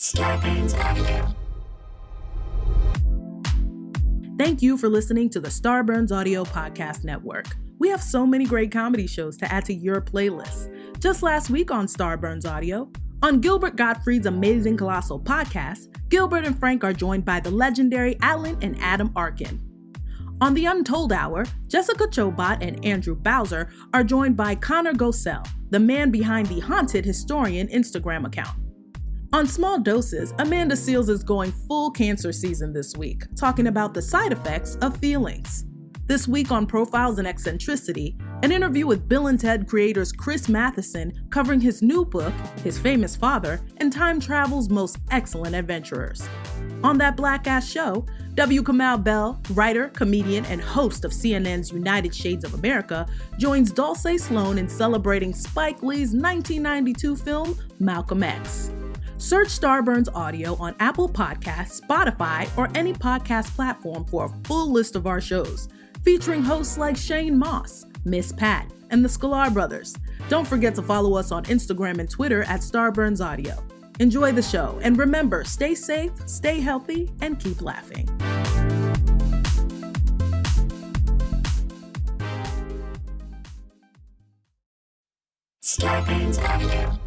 Starburns Audio. Thank you for listening to the Starburns Audio Podcast Network. We have so many great comedy shows to add to your playlist. Just last week on Starburns Audio, on Gilbert Gottfried's Amazing Colossal Podcast, Gilbert and Frank are joined by the legendary Alan and Adam Arkin. On The Untold Hour, Jessica Chobot and Andrew Bowser are joined by Connor Gosell, the man behind the Haunted Historian Instagram account. On Small Doses, Amanda Seales is going full cancer season this week, talking about the side effects of feelings. This week on Profiles in Eccentricity, an interview with Bill and Ted creators Chris Matheson covering his new book, His Famous Father, and time travel's most excellent adventurers. On That Black Ass Show, W. Kamau Bell, writer, comedian, and host of CNN's United Shades of America, joins Dulce Sloan in celebrating Spike Lee's 1992 film, Malcolm X. Search Starburns Audio on Apple Podcasts, Spotify, or any podcast platform for a full list of our shows, featuring hosts like Shane Moss, Miss Pat, and the Sklar Brothers. Don't forget to follow us on Instagram and Twitter at Starburns Audio. Enjoy the show, and remember, stay safe, stay healthy, and keep laughing. Starburns Audio.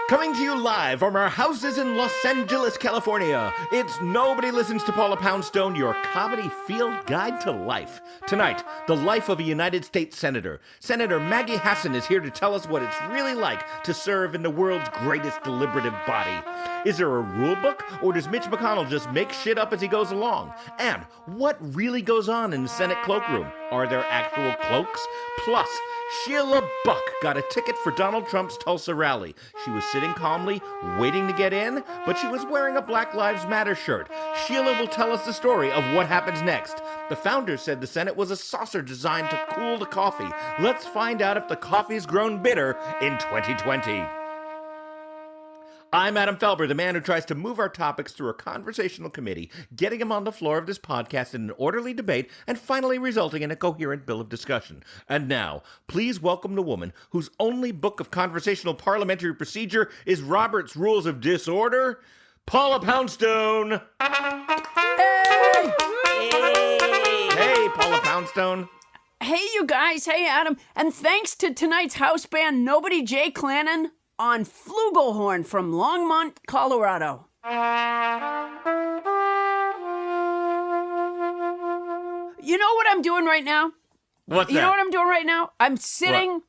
Coming to you live from our houses in Los Angeles, California, it's Nobody Listens to Paula Poundstone, your comedy field guide to life. Tonight, the life of a United States Senator. Senator Maggie Hassan is here to tell us what it's really like to serve in the world's greatest deliberative body. Is there a rule book, or does Mitch McConnell just make shit up as he goes along? And what really goes on in the Senate cloakroom? Are there actual cloaks? Plus, Sheila Buck got a ticket for Donald Trump's Tulsa rally. She was sitting calmly, waiting to get in, but she was wearing a Black Lives Matter shirt. Sheila will tell us the story of what happens next. The founders said the Senate was a saucer designed to cool the coffee. Let's find out if the coffee's grown bitter in 2020. I'm Adam Felber, the man who tries to move our topics through a conversational committee, getting them on the floor of this podcast in an orderly debate, and finally resulting in a coherent bill of discussion. And now, please welcome the woman whose only book of conversational parliamentary procedure is Robert's Rules of Disorder, Paula Poundstone. Hey! Hey, Paula Poundstone. Hey, you guys. Hey, Adam. And thanks to tonight's house band, Nobody J. Clanin, on flugelhorn from Longmont, Colorado. You know what I'm doing right now? What's that? You know what I'm doing right now? I'm sitting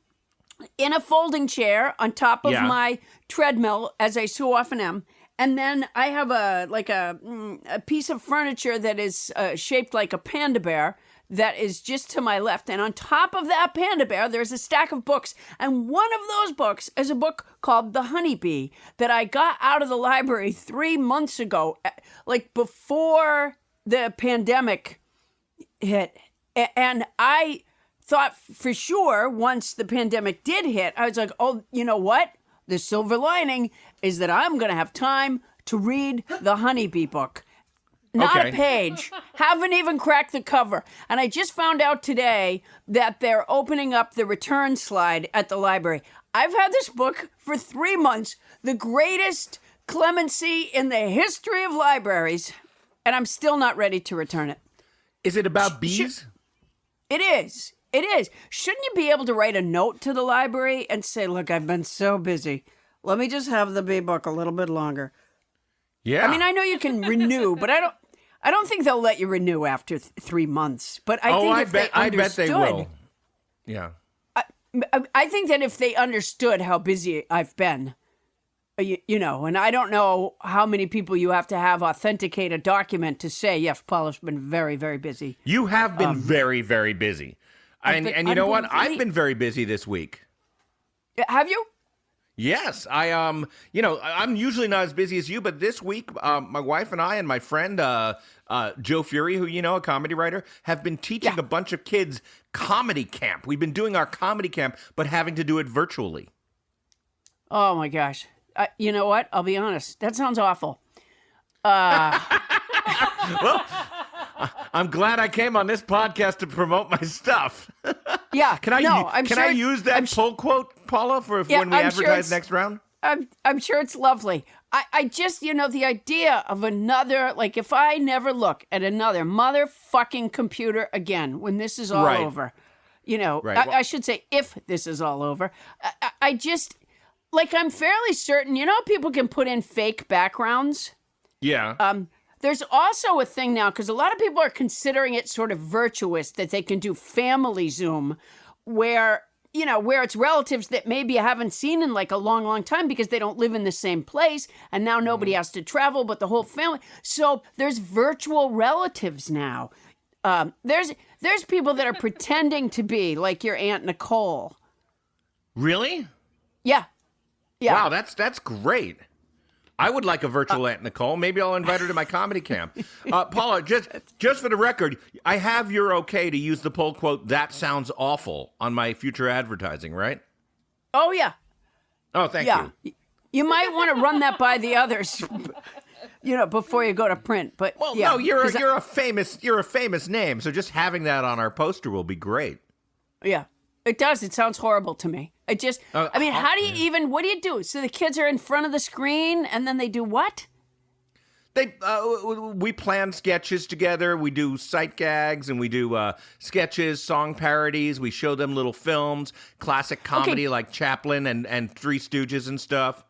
in a folding chair on top of my treadmill, as I so often am. And then I have a piece of furniture that is shaped like a panda bear that is just to my left. And on top of that panda bear, there's a stack of books. And one of those books is a book called The Honeybee that I got out of the library 3 months ago, like before the pandemic hit. And I thought for sure once the pandemic did hit, I was like, oh, you know what? The silver lining is that I'm going to have time to read the Honeybee book. Not a page. Haven't even cracked the cover. And I just found out today that they're opening up the return slide at the library. I've had this book for 3 months, the greatest clemency in the history of libraries, and I'm still not ready to return it. Is it about bees? It is. It is. Shouldn't you be able to write a note to the library and say, look, I've been so busy. Let me just have the bee book a little bit longer. Yeah. I mean, I know you can renew, but I don't think they'll let you renew after 3 months. But I think I bet they will. Yeah. I think that if they understood how busy I've been, you know, and I don't know how many people you have to have authenticate a document to say, yes, Paula's been very, very busy. You have been very, very busy. And you know what? I've been very busy this week. Have you? Yes, I'm usually not as busy as you, but this week, my wife and I and my friend Joe Fury, who you know, a comedy writer, have been teaching a bunch of kids comedy camp. We've been doing our comedy camp, but having to do it virtually. Oh my gosh! You know what? I'll be honest. That sounds awful. Well, I'm glad I came on this podcast to promote my stuff. Yeah. Can I use that pull quote, Paula, for when we advertise next round? I'm sure it's lovely. I just, the idea of another, like if I never look at another motherfucking computer again when this is all over, I should say if this is all over, I just, like I'm fairly certain, people can put in fake backgrounds. Yeah. There's also a thing now, because a lot of people are considering it sort of virtuous that they can do family Zoom where it's relatives that maybe you haven't seen in like a long, long time because they don't live in the same place. And now nobody has to travel, but the whole family. So there's virtual relatives now. There's people that are pretending to be like your Aunt Nicole. Really? Yeah. Wow, that's great. I would like a virtual Aunt Nicole. Maybe I'll invite her to my comedy camp. Paula, just for the record, I have your okay to use the pull quote, "That sounds awful," on my future advertising, right? Oh, yeah. Oh, thank you. You might want to run that by the others, before you go to print. But no, you're a famous name, so just having that on our poster will be great. Yeah. It does. It sounds horrible to me. How do you what do you do? So the kids are in front of the screen and then they do what? We plan sketches together. We do sight gags and we do sketches, song parodies. We show them little films, classic comedy like Chaplin and Three Stooges and stuff.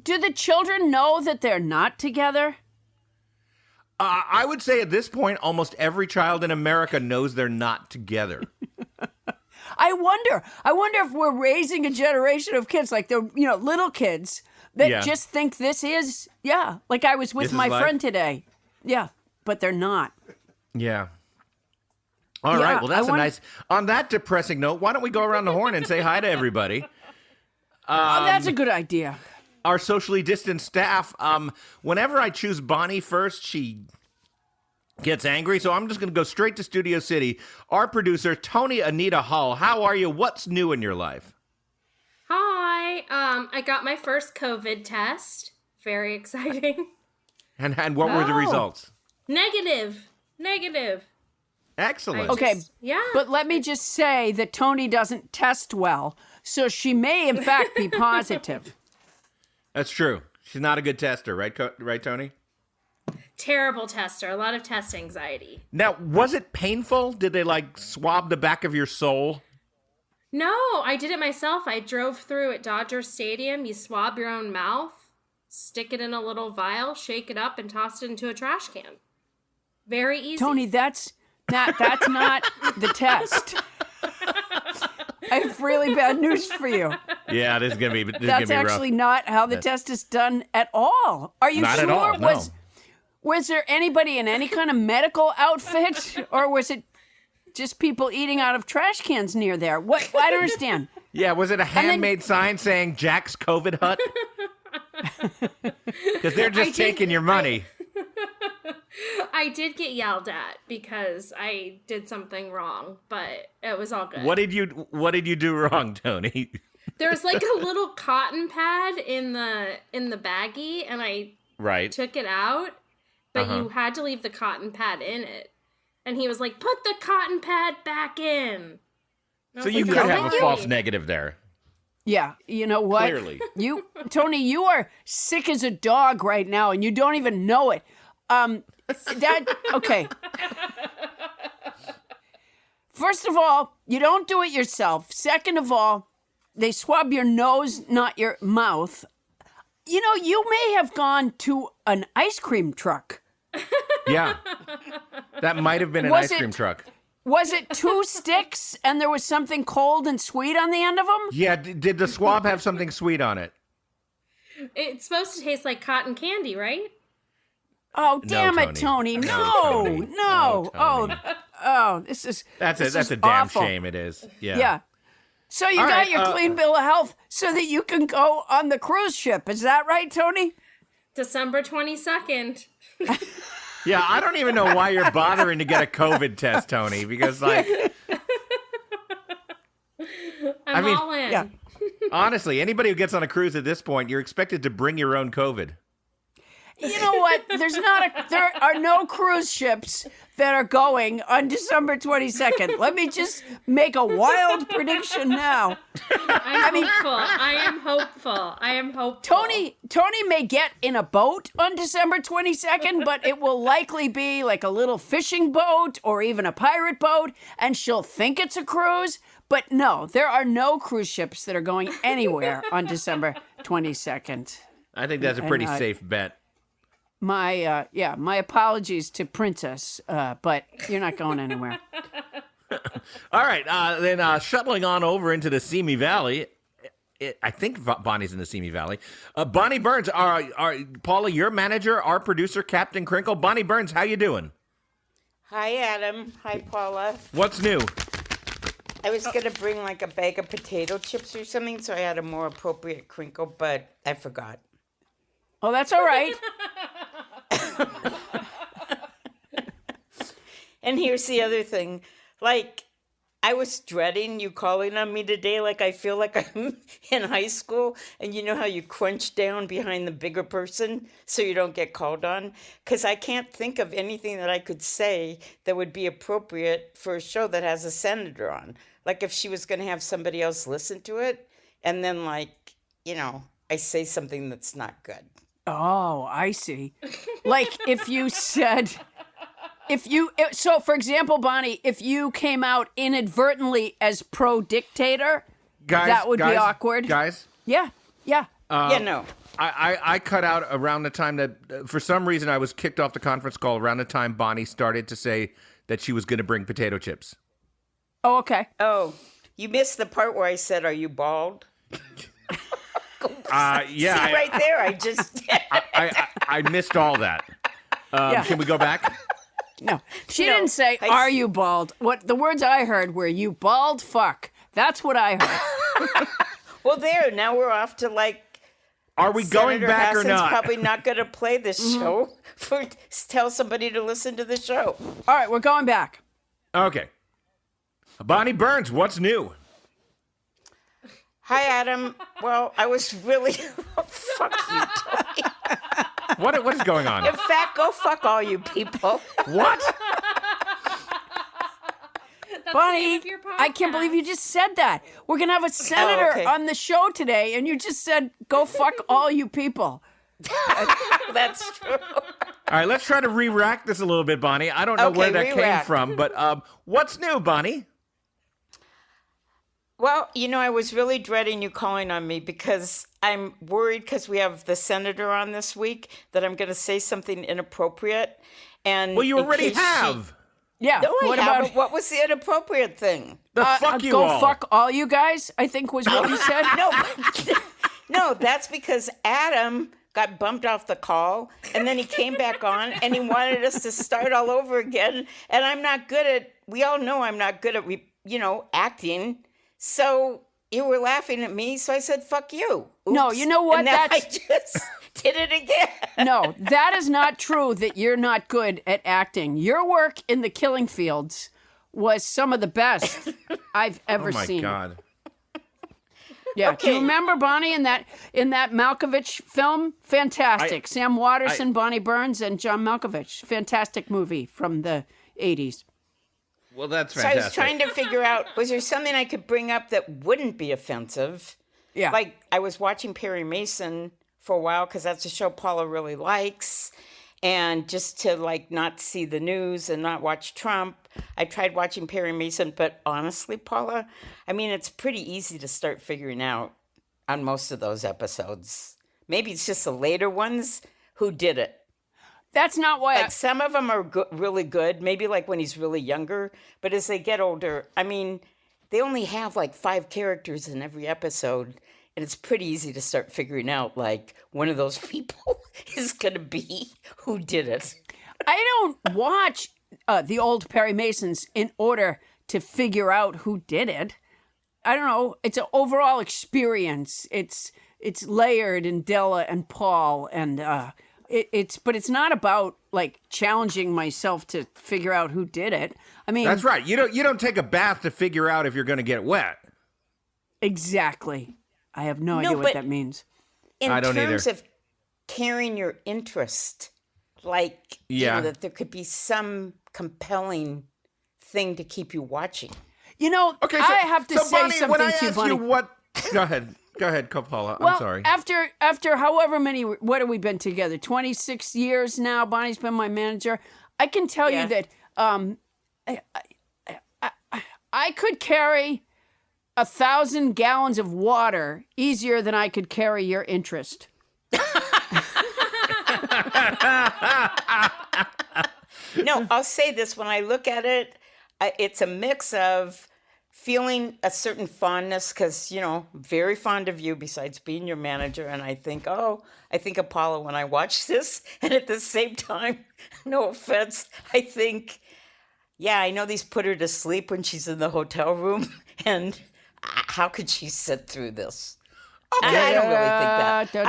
Do the children know that they're not together? I would say at this point, almost every child in America knows they're not together. I wonder if we're raising a generation of kids, like the little kids that just think this is like I was with my friend today. Yeah, but they're not. Yeah. All right. Well, that's nice. On that depressing note, why don't we go around the horn and say hi to everybody? That's a good idea. Our socially distanced staff. Whenever I choose Bonnie first, she gets angry, so I'm just going to go straight to Studio City. Our producer, Tony Anita Hull. How are you? What's new in your life? Hi. I got my first COVID test. Very exciting. And what were the results? Negative. Excellent. Okay. Yeah. But let me just say that Tony doesn't test well, so she may in fact be positive. That's true. She's not a good tester, right, Tony? Terrible tester. A lot of test anxiety. Now, was it painful? Did they swab the back of your soul? No, I did it myself. I drove through at Dodger Stadium. You swab your own mouth, stick it in a little vial, shake it up, and toss it into a trash can. Very easy. Tony, that's not the test. I have really bad news for you. Yeah, this is gonna be. That's actually not how the test is done at all. Are you not sure? At all, no. Was there anybody in any kind of medical outfit, or was it just people eating out of trash cans near there? What? I don't understand. Yeah, was it a handmade sign saying Jack's COVID Hut? Because they're just taking your money. I did get yelled at because I did something wrong, but it was all good. What did you do wrong, Tony? There was a little cotton pad in the baggie, and I took it out, but you had to leave the cotton pad in it. And he was like, "Put the cotton pad back in." So you could have a false negative there. Yeah, you know what? Clearly. Tony, you are sick as a dog right now, and you don't even know it. Okay. First of all, you don't do it yourself. Second of all, they swab your nose, not your mouth. You may have gone to an ice cream truck. Yeah. That might have been an ice cream truck. Was it 2 sticks and there was something cold and sweet on the end of them? Yeah, did the swab have something sweet on it? It's supposed to taste like cotton candy, right? Oh, damn it, Tony. No. Oh, this is That's a damn awful. shame it is. Yeah. Yeah. So you got your clean bill of health so that you can go on the cruise ship. Is that right, Tony? December 22nd. Yeah, I don't even know why you're bothering to get a COVID test, Tony, because I'm all in. Yeah. Honestly, anybody who gets on a cruise at this point, you're expected to bring your own COVID. You know what? There are no cruise ships that are going on December 22nd. Let me just make a wild prediction now. I am hopeful. Tony may get in a boat on December 22nd, but it will likely be like a little fishing boat or even a pirate boat, and she'll think it's a cruise. But no, there are no cruise ships that are going anywhere on December 22nd. I think that's a pretty safe bet. My apologies to Princess, but you're not going anywhere. All right, then shuttling on over into the Simi Valley. I think Bonnie's in the Simi Valley. Bonnie Burns, Paula, your manager, our producer, Captain Crinkle. Bonnie Burns, how you doing? Hi, Adam. Hi, Paula. What's new? I was going to bring like a bag of potato chips or something, so I had a more appropriate crinkle, but I forgot. Oh, that's all right. And here's the other thing. Like, I was dreading you calling on me today. Like, I feel like I'm in high school, and you know how you crunch down behind the bigger person so you don't get called on? Because I can't think of anything that I could say that would be appropriate for a show that has a senator on. Like, if she was going to have somebody else listen to it, and then, like, you know, I say something that's not good. Oh, I see. Like if you said, so for example, Bonnie, if you came out inadvertently as pro-dictator, that would be awkward. Guys? Yeah. No. I cut out around the time that, for some reason, I was kicked off the conference call around the time Bonnie started to say that she was going to bring potato chips. Oh, okay. Oh, you missed the part where I said, "Are you bald?" Yeah. See, right there, I just I missed all that. Can we go back? No, she didn't say, "Are you bald?" What the words I heard were, "You bald fuck." That's what I heard. Well, there. Now we're off to like. Are we going Senator back Hassan's or not? Probably not going to play this show. Tell somebody to listen to the show. All right, we're going back. Okay. Bonnie Burns, what's new? Hi, Adam. Well, I was really... fuck you, Tony. What is going on? In fact, go fuck all you people. What? Bonnie, I can't believe you just said that. We're going to have a senator on the show today, and you just said, go fuck all you people. That's true. All right, let's try to re-rack this a little bit, Bonnie. I don't know where that came from, but what's new, Bonnie? Well, you know, I was really dreading you calling on me because I'm worried because we have the senator on this week that I'm going to say something inappropriate. And well, you already have. Yeah. No, I haven't. What was the inappropriate thing? Fuck you go all. Fuck all you guys, I think was what you said. No, that's because Adam got bumped off the call, and then he came back on, and he wanted us to start all over again. And I'm not good at. We all know I'm not good at, acting. So you were laughing at me, so I said, "Fuck you." Oops. No, you know what? And then I just did it again. No, that is not true that you're not good at acting. Your work in the Killing Fields was some of the best I've ever seen. Oh, my God. Yeah, okay. Do you remember Bonnie in that Malkovich film? Fantastic. Sam Waterston, Bonnie Burns, and John Malkovich. Fantastic movie from the 80s. Well, that's fantastic. So I was trying to figure out, was there something I could bring up that wouldn't be offensive? Yeah. Like, I was watching Perry Mason for a while because that's a show Paula really likes. And just to, like, not see the news and not watch Trump, I tried watching Perry Mason. But honestly, Paula, I mean, it's pretty easy to start figuring out on most of those episodes. Maybe it's just the later ones who did it. That's not why. Like, some of them are really good, maybe like when he's really younger. But as they get older, I mean, they only have like 5 characters in every episode. And it's pretty easy to start figuring out, like, one of those people is going to be who did it. I don't watch the old Perry Masons in order to figure out who did it. I don't know. It's an overall experience. It's layered in Della and Paul, and but it's not about like challenging myself to figure out who did it. I mean, that's right. You don't take a bath to figure out if you're going to get wet. Exactly. I have no idea what that means. In I don't terms either. of carrying your interest. Like, that there could be some compelling thing to keep you watching. Okay, so, I have to say Bonnie, something when I to you, ask Bonnie. you what... Go ahead, Paula. Well, I'm sorry. After however many, what have we been together? 26 years now. Bonnie's been my manager. I can tell you that I could carry 1,000 gallons of water easier than I could carry your interest. No, I'll say this. When I look at it, it's a mix of feeling a certain fondness because, very fond of you besides being your manager. And I think of Paula when I watch this. And at the same time, no offense, I think, I know these put her to sleep when she's in the hotel room. And how could she sit through this? Okay. I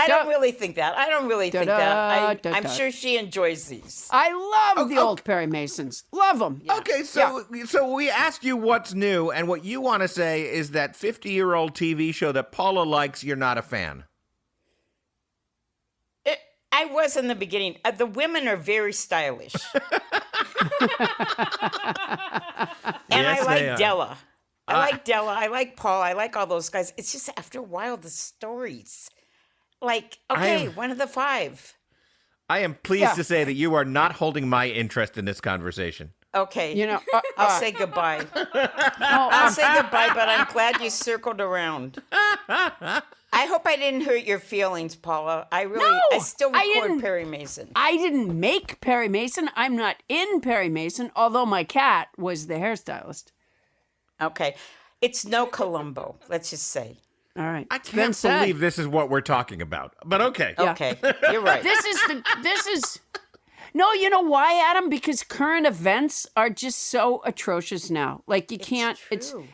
don't really think that. I'm sure she enjoys these. I love the old Perry Masons. Love them. Yeah. Okay, so we asked you what's new, and what you want to say is that 50-year-old TV show that Paula likes, you're not a fan. I was in the beginning. The women are very stylish. And yes, I like Della. I like Della. I like Paul. I like all those guys. It's just after a while, the stories. Like, one of the five. I am pleased to say that you are not holding my interest in this conversation. Okay. I'll say goodbye. I'll say goodbye, but I'm glad you circled around. I hope I didn't hurt your feelings, Paula. I still record Perry Mason. I didn't make Perry Mason. I'm not in Perry Mason, although my cat was the hairstylist. Okay. It's no Columbo, let's just say. All right. I can't believe this is what we're talking about, but okay. Yeah. Okay, you're right. This is... No, you know why, Adam? Because current events are just so atrocious now. Like, you can't...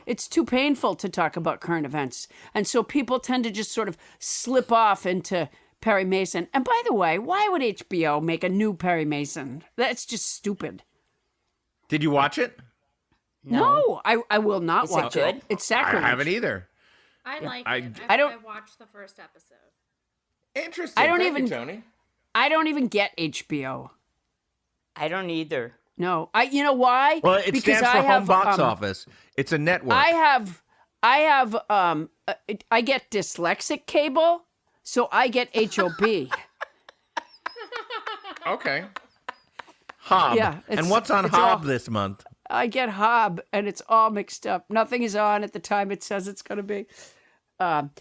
It's too painful to talk about current events. And so people tend to just sort of slip off into Perry Mason. And by the way, why would HBO make a new Perry Mason? That's just stupid. Did you watch it? No, I will not watch it. It's sacrilege. I haven't either. I like it. I watched the first episode. Interesting. Thank you, Tony. I don't even get HBO. I don't either. No, you know why? Well, it stands for Home Box Office. It's a network. I get dyslexic cable, so I get HOB. Okay. Hob. Yeah, and what's on Hob this month? I get Hob, and it's all mixed up. Nothing is on at the time it says it's going to be. Adam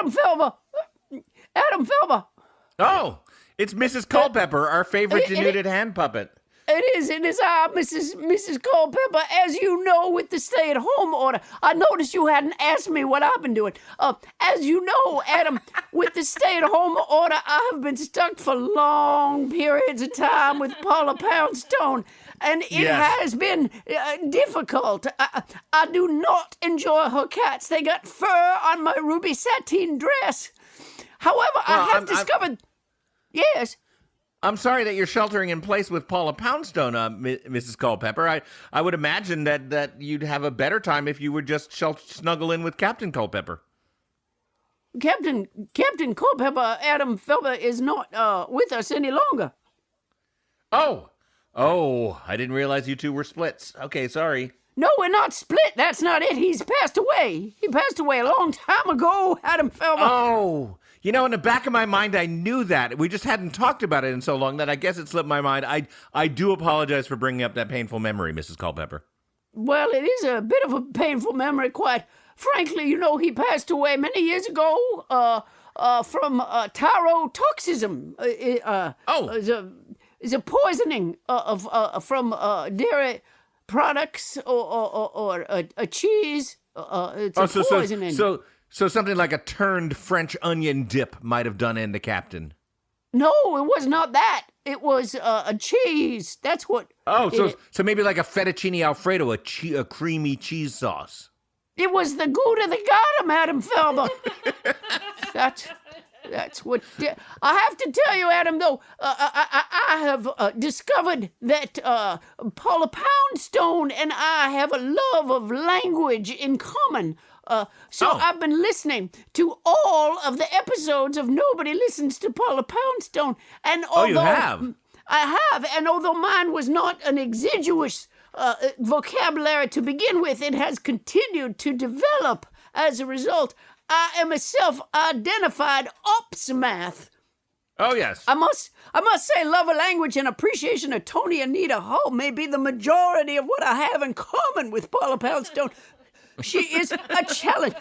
Felber. Oh, it's Mrs. Culpepper, our favorite denuded hand puppet. It is Mrs. Culpepper. As you know, with the stay-at-home order, I noticed you hadn't asked me what I've been doing. As you know, Adam, with the stay-at-home order, I have been stuck for long periods of time with Paula Poundstone, and it has been difficult. I do not enjoy her cats. They got fur on my ruby sateen dress. However, I have discovered... Yes. I'm sorry that you're sheltering in place with Paula Poundstone, Mrs. Culpepper. I would imagine that you'd have a better time if you would just snuggle in with Captain Culpepper. Captain Culpepper, Adam Felber, is not with us any longer. Oh, I didn't realize you two were splits. Okay, sorry. No, we're not split. That's not it. He's passed away. He passed away a long time ago, Adam Felber. Oh, in the back of my mind, I knew that. We just hadn't talked about it in so long that I guess it slipped my mind. I do apologize for bringing up that painful memory, Mrs. Culpepper. Well, it is a bit of a painful memory, quite frankly. He passed away many years ago from tyrotoxism. Is a poisoning from dairy products or a cheese. It's poisoning. So something like a turned French onion dip might have done in the captain. No, it was not that. It was a cheese. That's what. Oh, so maybe like a fettuccine Alfredo, a creamy cheese sauce. It was the Gouda that got him, Adam Felber. That's what. I have to tell you, Adam. Though I have discovered that Paula Poundstone and I have a love of language in common. I've been listening to all of the episodes of Nobody Listens to Paula Poundstone. And you have? I have. And although mine was not an exiguous vocabulary to begin with, it has continued to develop as a result. I am a self-identified opsmath. Oh, yes. I must say love of language and appreciation of Tony Anita Hull may be the majority of what I have in common with Paula Poundstone. She is a challenge.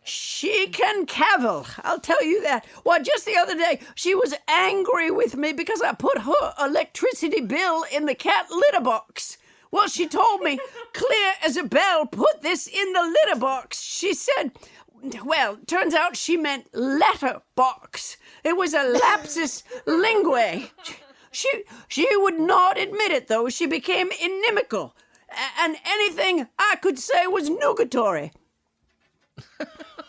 She can cavil, I'll tell you that. Well, just the other day, she was angry with me because I put her electricity bill in the cat litter box. Well, she told me, clear as a bell, put this in the litter box. She said, well, turns out she meant letterbox. It was a lapsus linguae. She would not admit it, though. She became inimical. And anything I could say was nugatory.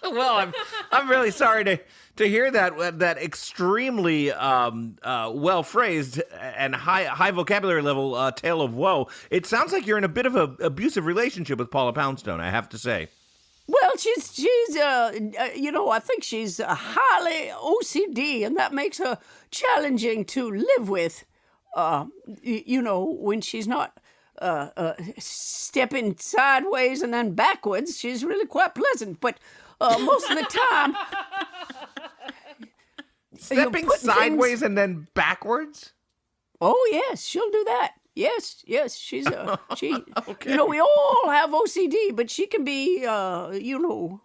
Well, I'm really sorry to hear that extremely well phrased and high vocabulary level tale of woe. It sounds like you're in a bit of an abusive relationship with Paula Poundstone, I have to say. Well, she's I think she's highly OCD, and that makes her challenging to live with. When she's not stepping sideways and then backwards, she's really quite pleasant. But most of the time, stepping sideways and then backwards. Oh yes, she'll do that. Yes, she's she. Okay. We all have OCD, but she can be,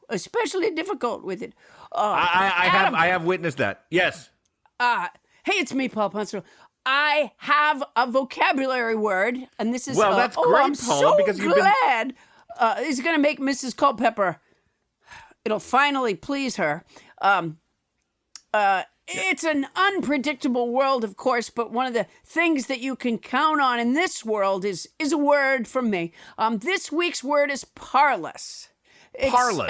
especially difficult with it. I have witnessed that. Yes. Hey, it's me, Paul Poundstone. I have a vocabulary word, and this is that's great, I'm Paula, so because you've glad. It's going to make Mrs. Culpepper. It'll finally please her. It's an unpredictable world, of course, but one of the things that you can count on in this world is a word from me. This week's word is parlous. It's Parlous.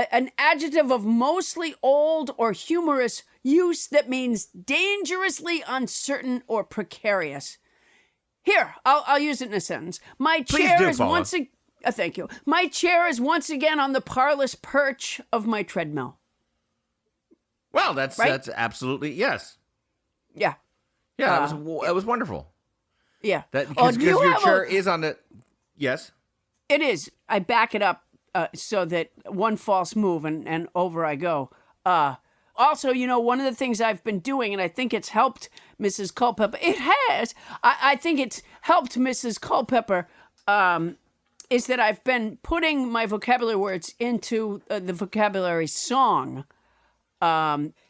An adjective of mostly old or humorous use that means dangerously uncertain or precarious. Here, I'll use it in a sentence. My chair is once again. Thank you. My chair is once again on the parlous perch of my treadmill. Well, that's absolutely yes. Yeah. Yeah, that was wonderful. Yeah. Because your chair is on the. Yes. It is. I back it up so that one false move and over I go. Also, one of the things I've been doing, and I think it's helped Mrs. Culpepper. It has. I think it's helped Mrs. Culpepper. Is that I've been putting my vocabulary words into the vocabulary song.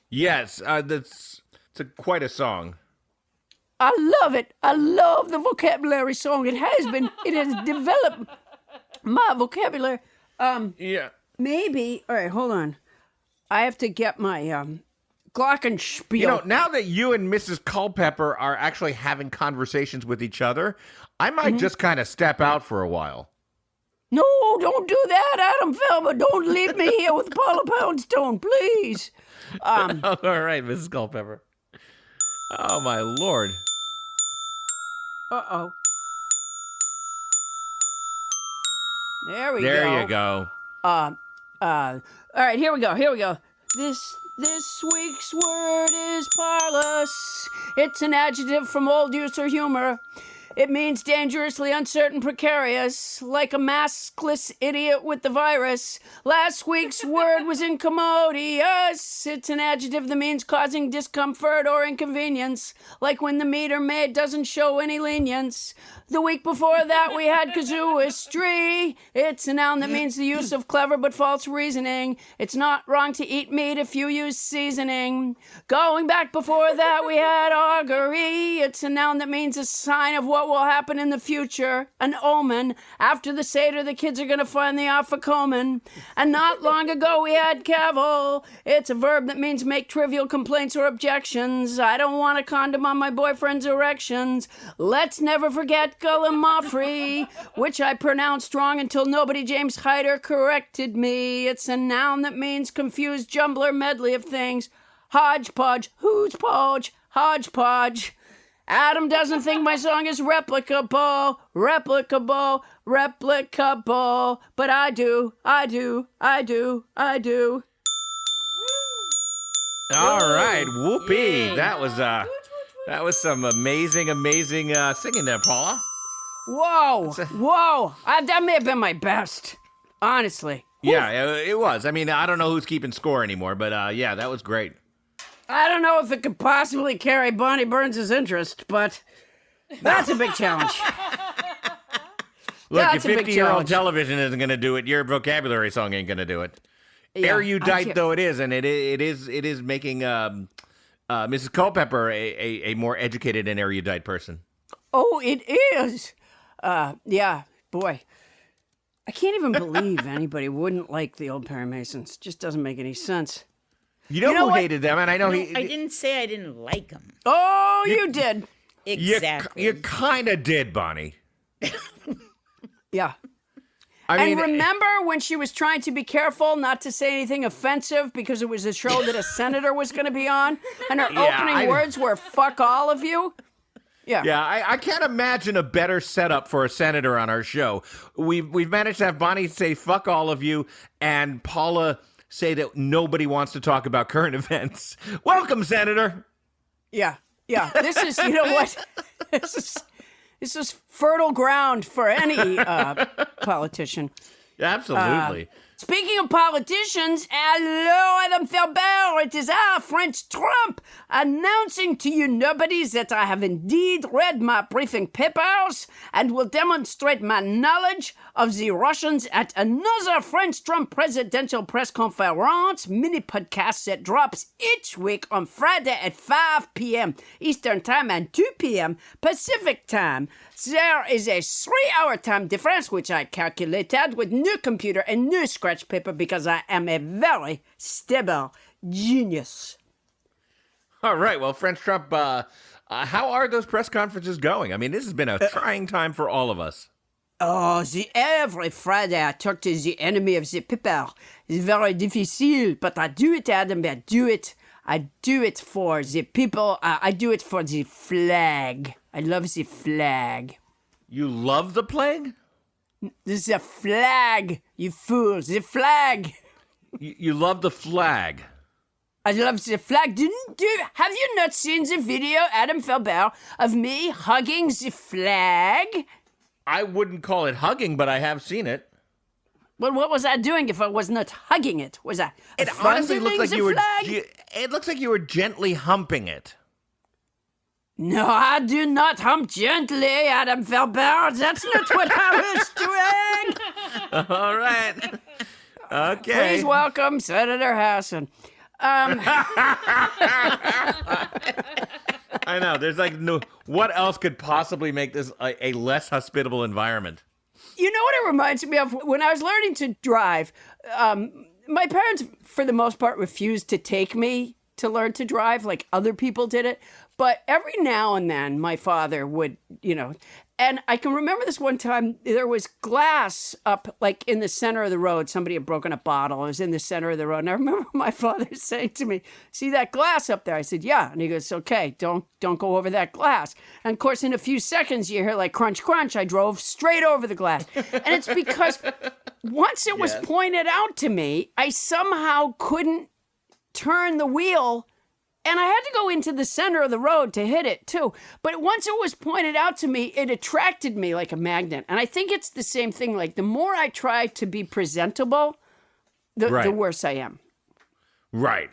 Yes, it's quite a song. I love it. I love the vocabulary song. It has developed my vocabulary. Yeah. Maybe. All right, hold on. I have to get my glockenspiel. Now that you and Mrs. Culpepper are actually having conversations with each other, I might just kind of step out for a while. No, don't do that, Adam Felber. Don't leave me here with Paula Poundstone, please. All right, Mrs. Culpepper. Oh, my Lord. Uh-oh. There we go. There you go. All right, here we go. This week's word is parlous. It's an adjective from old use or humor. It means dangerously uncertain, precarious, like a maskless idiot with the virus. Last week's word was incommodious. It's an adjective that means causing discomfort or inconvenience, like when the meter maid doesn't show any lenience. The week before that, we had casuistry. It's a noun that means the use of clever but false reasoning. It's not wrong to eat meat if you use seasoning. Going back before that, we had augury. It's a noun that means a sign of what will happen in the future, an omen. After the Seder, the kids are going to find the Afikomen. And not long ago, we had cavil. It's a verb that means make trivial complaints or objections. I don't want a condom on my boyfriend's erections. Let's never forget Gallimaufry, which I pronounced wrong until nobody James Hyder corrected me. It's a noun that means confused jumbler medley of things. Hodgepodge, who's podge, hodgepodge. Adam doesn't think my song is replicable, but I do. All right, whoopee! That was some amazing singing there, Paula. Whoa! That may have been my best, honestly. Yeah, it was. I mean, I don't know who's keeping score anymore, but yeah, that was great. I don't know if it could possibly carry Bonnie Burns' interest, but that's a big challenge. Look, if 50-year-old television isn't going to do it, your vocabulary song ain't going to do it. Yeah, erudite though it is, and it is making Mrs. Culpepper a more educated and erudite person. Oh, it is. Yeah, boy. I can't even believe anybody wouldn't like the old Perry Masons. Just doesn't make any sense. You know who hated them, and I know I didn't say I didn't like them. Oh, you did. Exactly. You kind of did, Bonnie. Yeah. I mean, remember when she was trying to be careful not to say anything offensive because it was a show that a senator was going to be on, and her opening words were "fuck all of you." Yeah. Yeah, I can't imagine a better setup for a senator on our show. We've managed to have Bonnie say "fuck all of you" and Paula say that nobody wants to talk about current events. Welcome, Senator. Yeah. This is, you know what? This is fertile ground for any politician. Absolutely. Speaking of politicians, hello, Adam Felber. It is French Trump, announcing to you nobodies that I have indeed read my briefing papers and will demonstrate my knowledge of the Russians at another French Trump presidential press conference mini podcast that drops each week on Friday at 5 p.m. Eastern Time and 2 p.m. Pacific Time. There is a 3-hour time difference, which I calculated with new computer and new scratch paper because I am a very stable genius. All right. Well, French Trump, how are those press conferences going? I mean, this has been a trying time for all of us. Oh, every Friday I talk to the enemy of the paper. It's very difficult, but I do it, Adam. I do it for the people. I do it for the flag. I love the flag. You love the plague? This is a flag, you fools. The flag. You love the flag. I love the flag. Have you not seen the video, Adam Felber, of me hugging the flag? I wouldn't call it hugging, but I have seen it. Well, what was I doing if I was not hugging it? Was I? It honestly looks like you were. It looks like you were gently humping it. No, I do not hump gently, Adam Felber. That's not what I was doing. All right. Okay. Please welcome Senator Hassan. I know. There's no. What else could possibly make this a less hospitable environment? You know what it reminds me of? When I was learning to drive, my parents, for the most part, refused to take me to learn to drive like other people did it. But every now and then, my father would, and I can remember this one time, there was glass up like in the center of the road. Somebody had broken a bottle. It was in the center of the road. And I remember my father saying to me, "See that glass up there?" I said, "Yeah." And he goes, "Okay, don't go over that glass." And of course, in a few seconds, you hear like crunch, crunch. I drove straight over the glass. And it's because once it was pointed out to me, I somehow couldn't turn the wheel. And I had to go into the center of the road to hit it, too. But once it was pointed out to me, it attracted me like a magnet. And I think it's the same thing. Like, the more I try to be presentable, the worse I am. Right.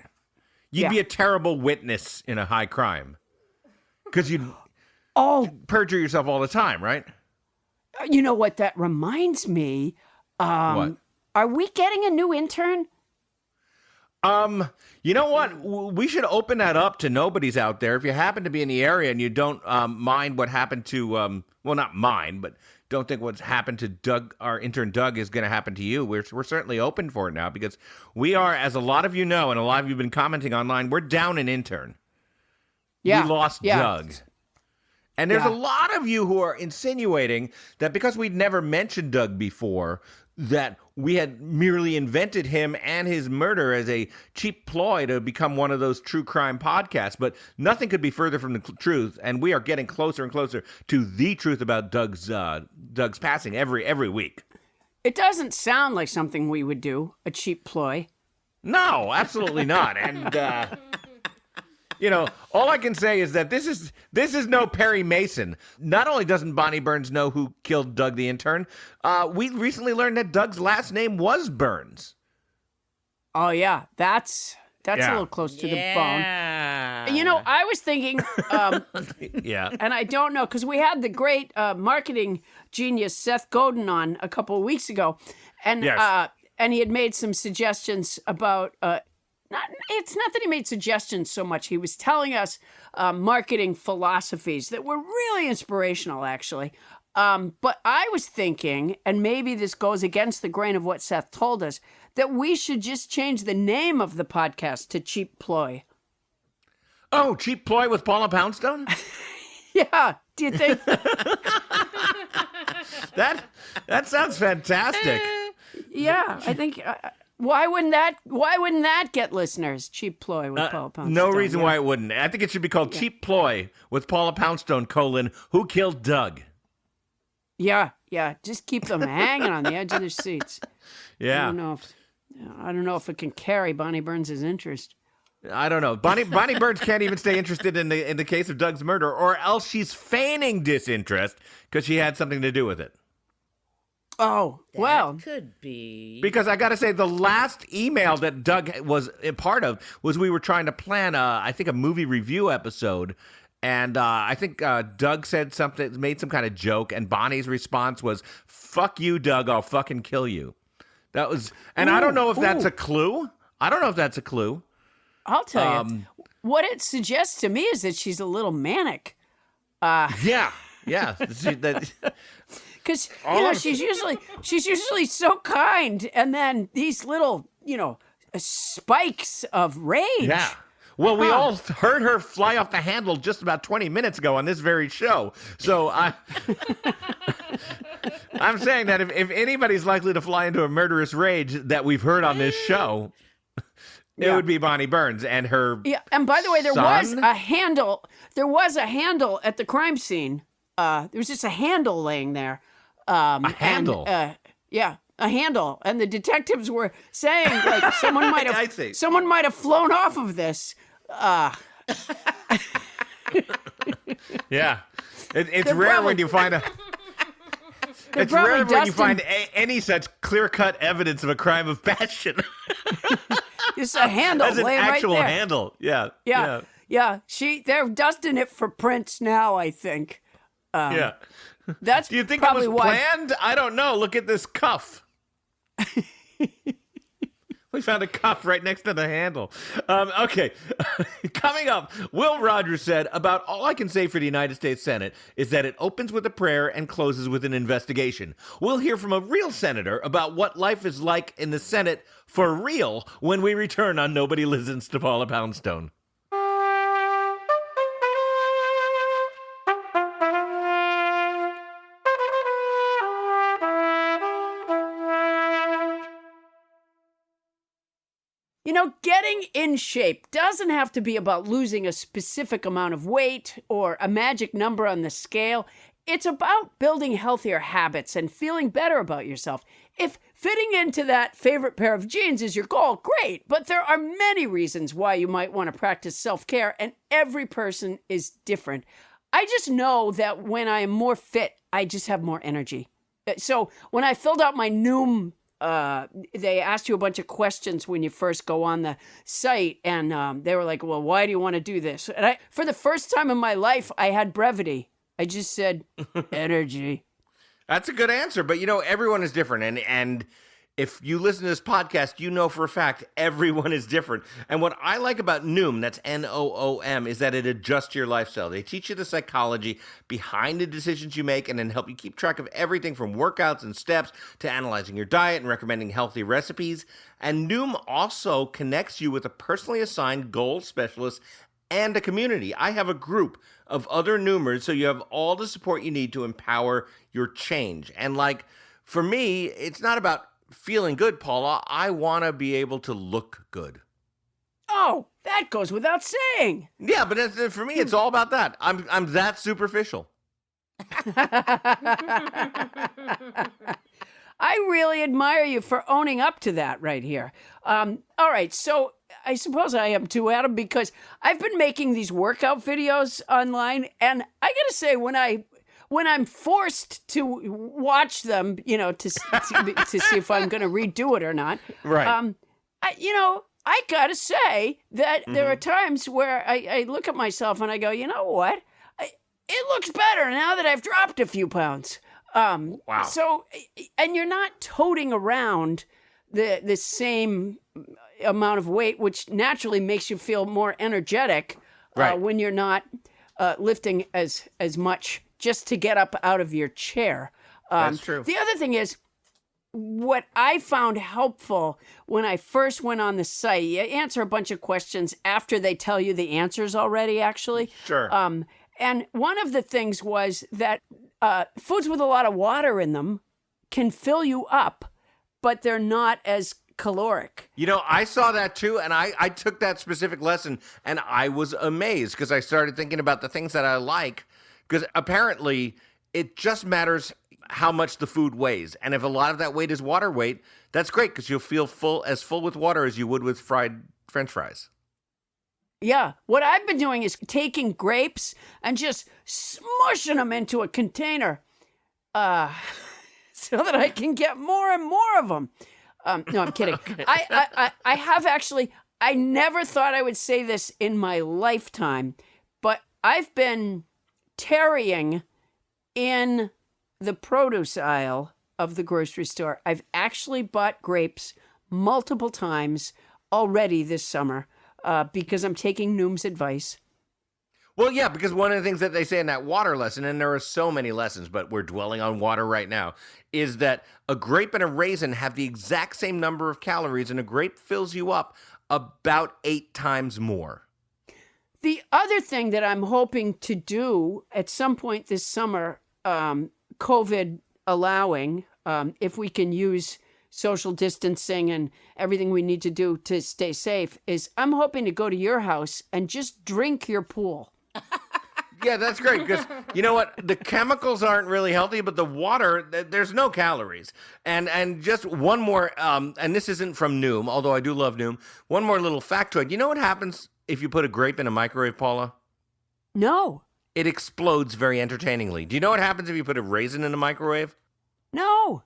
You'd be a terrible witness in a high crime. Because you'd perjure yourself all the time, right? You know what? That reminds me. What? Are we getting a new intern? You know what? We should open that up to nobodies out there. If you happen to be in the area and you don't mind what happened to, well, not mind, but don't think what's happened to Doug, our intern Doug, is going to happen to you. We're certainly open for it now because we are, as a lot of you know, and a lot of you have been commenting online, we're down an intern. Yeah. We lost Doug. And there's a lot of you who are insinuating that because we'd never mentioned Doug before, that we had merely invented him and his murder as a cheap ploy to become one of those true crime podcasts. But nothing could be further from the truth, and we are getting closer and closer to the truth about Doug's passing every week. It doesn't sound like something we would do, a cheap ploy. No, absolutely not. And all I can say is that this is no Perry Mason. Not only doesn't Bonnie Burns know who killed Doug the intern, we recently learned that Doug's last name was Burns. Oh yeah, that's a little close to the bone. I was thinking, and I don't know, because we had the great marketing genius Seth Godin on a couple of weeks ago, and he had made some suggestions about. It's not that he made suggestions so much. He was telling us marketing philosophies that were really inspirational, actually. But I was thinking, and maybe this goes against the grain of what Seth told us, that we should just change the name of the podcast to Cheap Ploy. Oh, Cheap Ploy with Paula Poundstone? Yeah. Do you think? That sounds fantastic. Yeah, I think... Why wouldn't that get listeners? Cheap Ploy with Paula Poundstone. No reason why it wouldn't. I think it should be called Cheap Ploy with Paula Poundstone, who killed Doug. Yeah. Just keep them hanging on the edge of their seats. Yeah. I don't know if it can carry Bonnie Burns' interest. I don't know. Bonnie Burns can't even stay interested in the case of Doug's murder, or else she's feigning disinterest because she had something to do with it. Oh, well. That could be. Because I got to say, the last email that Doug was a part of was we were trying to plan, I think, a movie review episode. And I think Doug said something, made some kind of joke, and Bonnie's response was, "Fuck you, Doug, I'll fucking kill you." That was, and I don't know if that's a clue. I'll tell you. What it suggests to me is that she's a little manic. Yeah. Because she's usually so kind, and then these little spikes of rage. Yeah. Well, we all heard her fly off the handle just about 20 minutes ago on this very show. So I'm saying that if anybody's likely to fly into a murderous rage that we've heard on this show, it would be Bonnie Burns and her. Yeah. And by the way, there was a handle. There was a handle at the crime scene. There was just a handle laying there. A handle? A handle. And the detectives were saying, like, someone might have flown off of this. Yeah. It's rare when you find It's rare when you find any such clear-cut evidence of a crime of passion. It's a handle laying right there. As an actual handle. Yeah. Yeah. They're dusting it for prints now, I think. Yeah. That's Do you think it was planned? I don't know. Look at this cuff. We found a cuff right next to the handle. Okay. Coming up, Will Rogers said, "About all I can say for the United States Senate is that it opens with a prayer and closes with an investigation." We'll hear from a real senator about what life is like in the Senate for real when we return on Nobody Listens to Paula Poundstone. Getting in shape doesn't have to be about losing a specific amount of weight or a magic number on the scale. It's about building healthier habits and feeling better about yourself. If fitting into that favorite pair of jeans is your goal, great. But there are many reasons why you might want to practice self-care, and every person is different. I just know that when I am more fit, I just have more energy. So when I filled out my Noom, they asked you a bunch of questions when you first go on the site, and they were like, "Well, why do you want to do this?" And for the first time in my life, I had brevity. I just said, energy. That's a good answer, but everyone is different, and if you listen to this podcast, you know for a fact everyone is different. And what I like about Noom, that's Noom, is that it adjusts your lifestyle. They teach you the psychology behind the decisions you make and then help you keep track of everything from workouts and steps to analyzing your diet and recommending healthy recipes. And Noom also connects you with a personally assigned goal specialist and a community. I have a group of other Noomers, so you have all the support you need to empower your change. And for me, it's not about feeling good, Paula. I want to be able to look good. Oh, that goes without saying. Yeah, but for me, it's all about that. I'm that superficial. I really admire you for owning up to that right here. All right, so I suppose I am too, Adam, because I've been making these workout videos online, and I gotta say, when I'm forced to watch them, to see if I'm gonna redo it or not, right? I gotta say that there are times where I look at myself and I go, you know what? It looks better now that I've dropped a few pounds. Wow. So, and you're not toting around the same amount of weight, which naturally makes you feel more energetic when you're not lifting as much just to get up out of your chair. That's true. The other thing is, what I found helpful when I first went on the site, you answer a bunch of questions after they tell you the answers already, actually. Sure. And one of the things was that foods with a lot of water in them can fill you up, but they're not as caloric. I saw that too, and I took that specific lesson, and I was amazed because I started thinking about the things that I like, because apparently it just matters how much the food weighs. And if a lot of that weight is water weight, that's great because you'll feel full with water as you would with fried French fries. Yeah. What I've been doing is taking grapes and just smushing them into a container so that I can get more and more of them. No, I'm kidding. I have actually, I never thought I would say this in my lifetime, but I've been tarrying in the produce aisle of the grocery store. I've actually bought grapes multiple times already this summer because I'm taking Noom's advice. Well, yeah, because one of the things that they say in that water lesson, and there are so many lessons, but we're dwelling on water right now, is that a grape and a raisin have the exact same number of calories, and a grape fills you up about 8 times more. The other thing that I'm hoping to do at some point this summer, COVID allowing, if we can use social distancing and everything we need to do to stay safe, is I'm hoping to go to your house and just drink your pool. Yeah, that's great, because you know what? The chemicals aren't really healthy, but the water, there's no calories. And just one more, and this isn't from Noom, although I do love Noom, one more little factoid. You know what happens if you put a grape in a microwave, Paula? No. It explodes very entertainingly. Do you know what happens if you put a raisin in a microwave? No.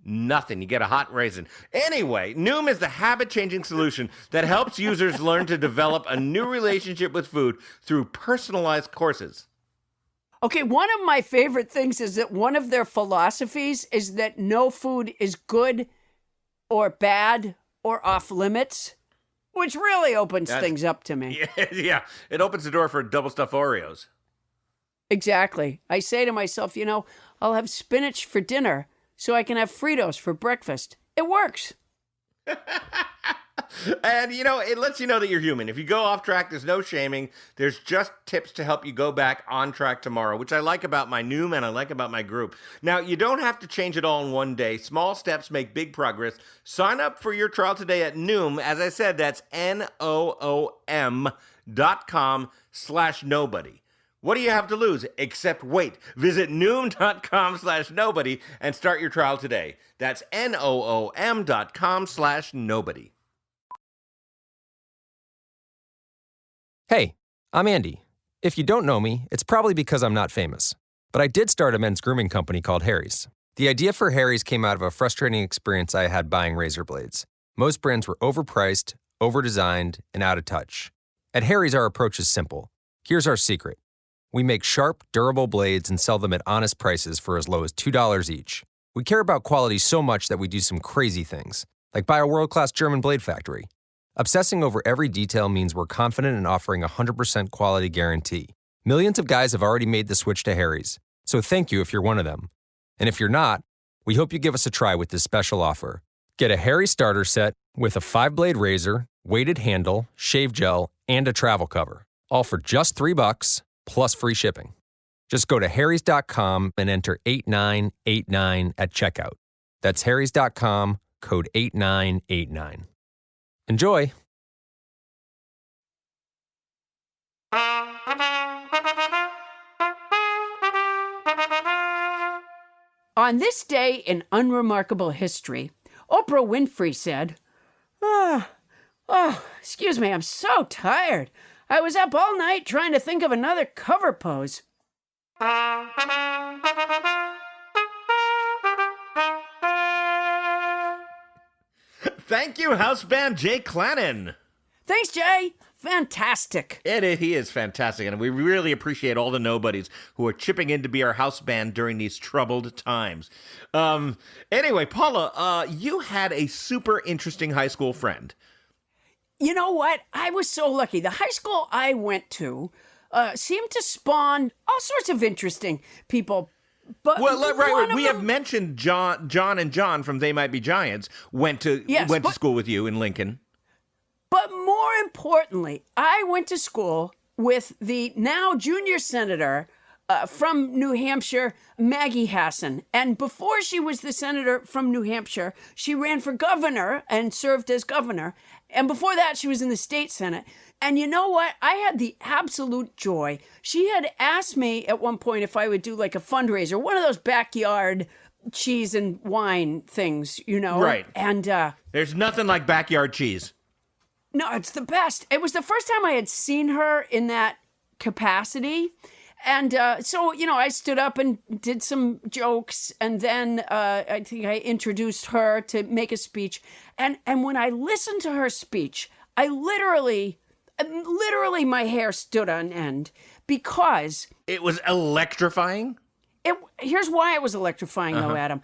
Nothing. You get a hot raisin. Anyway, Noom is the habit-changing solution that helps users learn to develop a new relationship with food through personalized courses. Okay, one of my favorite things is that one of their philosophies is that no food is good or bad or off limits, which really opens things up to me. Yeah, it opens the door for double-stuffed Oreos. Exactly. I say to myself, I'll have spinach for dinner so I can have Fritos for breakfast. It works. And, it lets you know that you're human. If you go off track, there's no shaming. There's just tips to help you go back on track tomorrow, which I like about my Noom and I like about my group. Now, you don't have to change it all in one day. Small steps make big progress. Sign up for your trial today at Noom. As I said, that's noom.com/nobody. What do you have to lose except wait? Visit noom.com/nobody and start your trial today. That's noom.com/nobody. Hey, I'm Andy. If you don't know me, it's probably because I'm not famous. But I did start a men's grooming company called Harry's. The idea for Harry's came out of a frustrating experience I had buying razor blades. Most brands were overpriced, overdesigned, and out of touch. At Harry's, our approach is simple. Here's our secret. We make sharp, durable blades and sell them at honest prices for as low as $2 each. We care about quality so much that we do some crazy things, like buy a world-class German blade factory. Obsessing over every detail means we're confident in offering a 100% quality guarantee. Millions of guys have already made the switch to Harry's, so thank you if you're one of them. And if you're not, we hope you give us a try with this special offer. Get a Harry's starter set with a 5-blade razor, weighted handle, shave gel, and a travel cover, all for just $3 plus free shipping. Just go to harrys.com and enter 8989 at checkout. That's harrys.com, code 8989. Enjoy! On this day in unremarkable history, Oprah Winfrey said, excuse me, I'm so tired. I was up all night trying to think of another cover pose. Thank you, house band Jay Clanin. Thanks, Jay. Fantastic. He is fantastic, and we really appreciate all the nobodies who are chipping in to be our house band during these troubled times. Anyway, Paula, you had a super interesting high school friend. You know what? I was so lucky. The high school I went to seemed to spawn all sorts of interesting people. But we have mentioned John and John from They Might Be Giants went to school with you in Lincoln. But more importantly, I went to school with the now junior senator from New Hampshire, Maggie Hassan. And before she was the senator from New Hampshire, she ran for governor and served as governor. And before that, she was in the state senate. And you know what? I had the absolute joy. She had asked me at one point if I would do like a fundraiser, one of those backyard cheese and wine things, you know? Right. And there's nothing like backyard cheese. No, it's the best. It was the first time I had seen her in that capacity. And so, you know, I stood up and did some jokes. And then I think I introduced her to make a speech. And when I listened to her speech, I literally my hair stood on end because... It was electrifying? Here's why it was electrifying, though, Adam.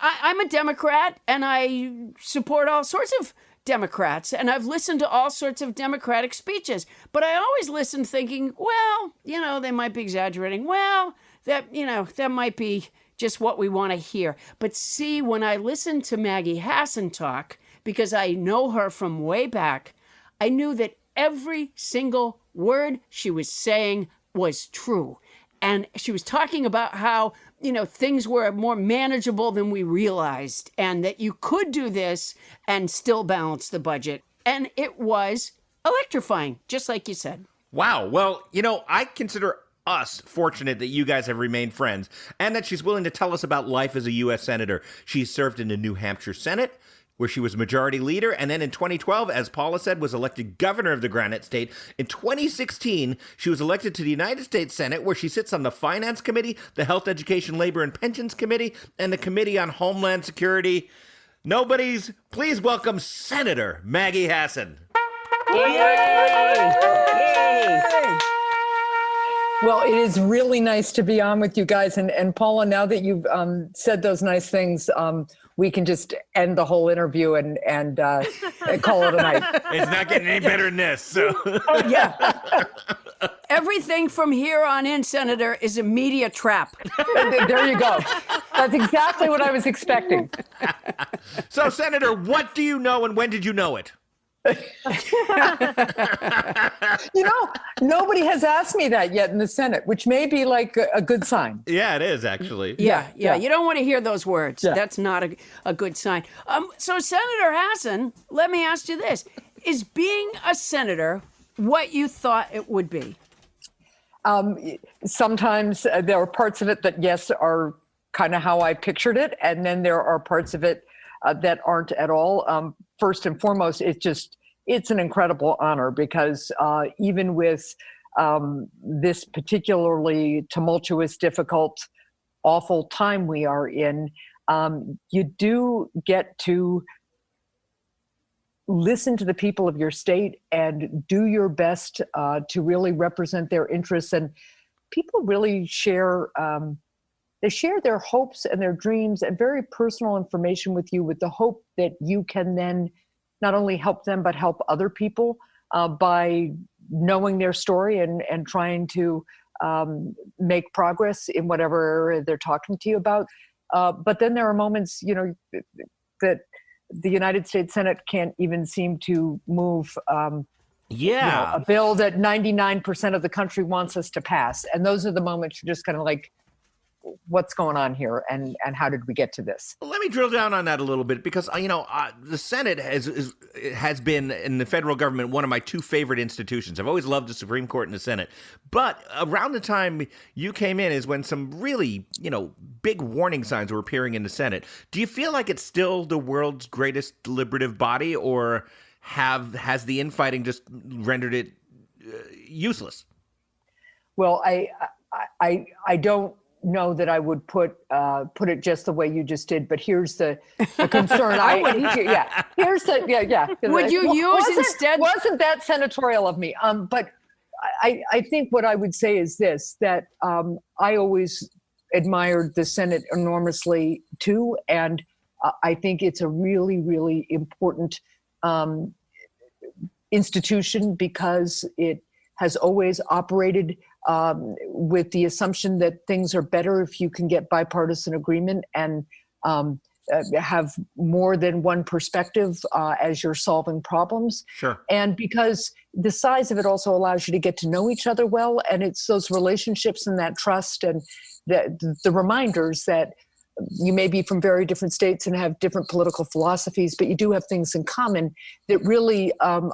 I'm a Democrat, and I support all sorts of Democrats, and I've listened to all sorts of Democratic speeches, but I always listened thinking, well, you know, they might be exaggerating. Well, that might be just what we want to hear. But see, when I listened to Maggie Hassan talk, because I know her from way back, I knew that every single word she was saying was true. And she was talking about how, you know, things were more manageable than we realized and that you could do this and still balance the budget. And it was electrifying, just like you said. Wow. Well, you know, I consider us fortunate that you guys have remained friends and that she's willing to tell us about life as a U.S. Senator. She served in the New Hampshire Senate, where she was majority leader, and then in 2012, as Paula said, was elected governor of the Granite State. In 2016, she was elected to the United States Senate, where she sits on the Finance Committee, the Health, Education, Labor, and Pensions Committee, and the Committee on Homeland Security. Please welcome Senator Maggie Hassan. Yay! Yay! Well, it is really nice to be on with you guys. And Paula, now that you've said those nice things, we can just end the whole interview and call it a night. It's not getting any better than this. So. Oh, yeah. Everything from here on in, Senator, is a media trap. There you go. That's exactly what I was expecting. So, Senator, what do you know and when did you know it? You know, nobody has asked me that yet in the Senate, which may be like a good sign. Yeah, it is actually. Yeah. You don't want to hear those words. Yeah. That's not a good sign. So Senator Hassan, let me ask you this. Is being a senator what you thought it would be? Sometimes there are parts of it that, yes, are kind of how I pictured it. And then there are parts of it that aren't at all. First and foremost, it's an incredible honor because even with this particularly tumultuous, difficult, awful time we are in, you do get to listen to the people of your state and do your best to really represent their interests. And people really share their hopes and their dreams and very personal information with you with the hope that you can then not only help them, but help other people by knowing their story and trying to make progress in whatever area they're talking to you about. But then there are moments, that the United States Senate can't even seem to move a bill that 99% of the country wants us to pass. And those are the moments you're just kind of like, what's going on here and how did we get to this? Let me drill down on that a little bit because, the Senate has been in the federal government one of my two favorite institutions. I've always loved the Supreme Court and the Senate. But around the time you came in is when some really, big warning signs were appearing in the Senate. Do you feel like it's still the world's greatest deliberative body, or has the infighting just rendered it useless? Well, I don't know that I would put it just the way you just did, but here's the concern. Would you use instead? Wasn't that senatorial of me? But I think what I would say is this: that I always admired the Senate enormously too, and I think it's a really, really important institution because it has always operated with the assumption that things are better if you can get bipartisan agreement and have more than one perspective as you're solving problems. Sure. And because the size of it also allows you to get to know each other well, and it's those relationships and that trust and the reminders that you may be from very different states and have different political philosophies, but you do have things in common that really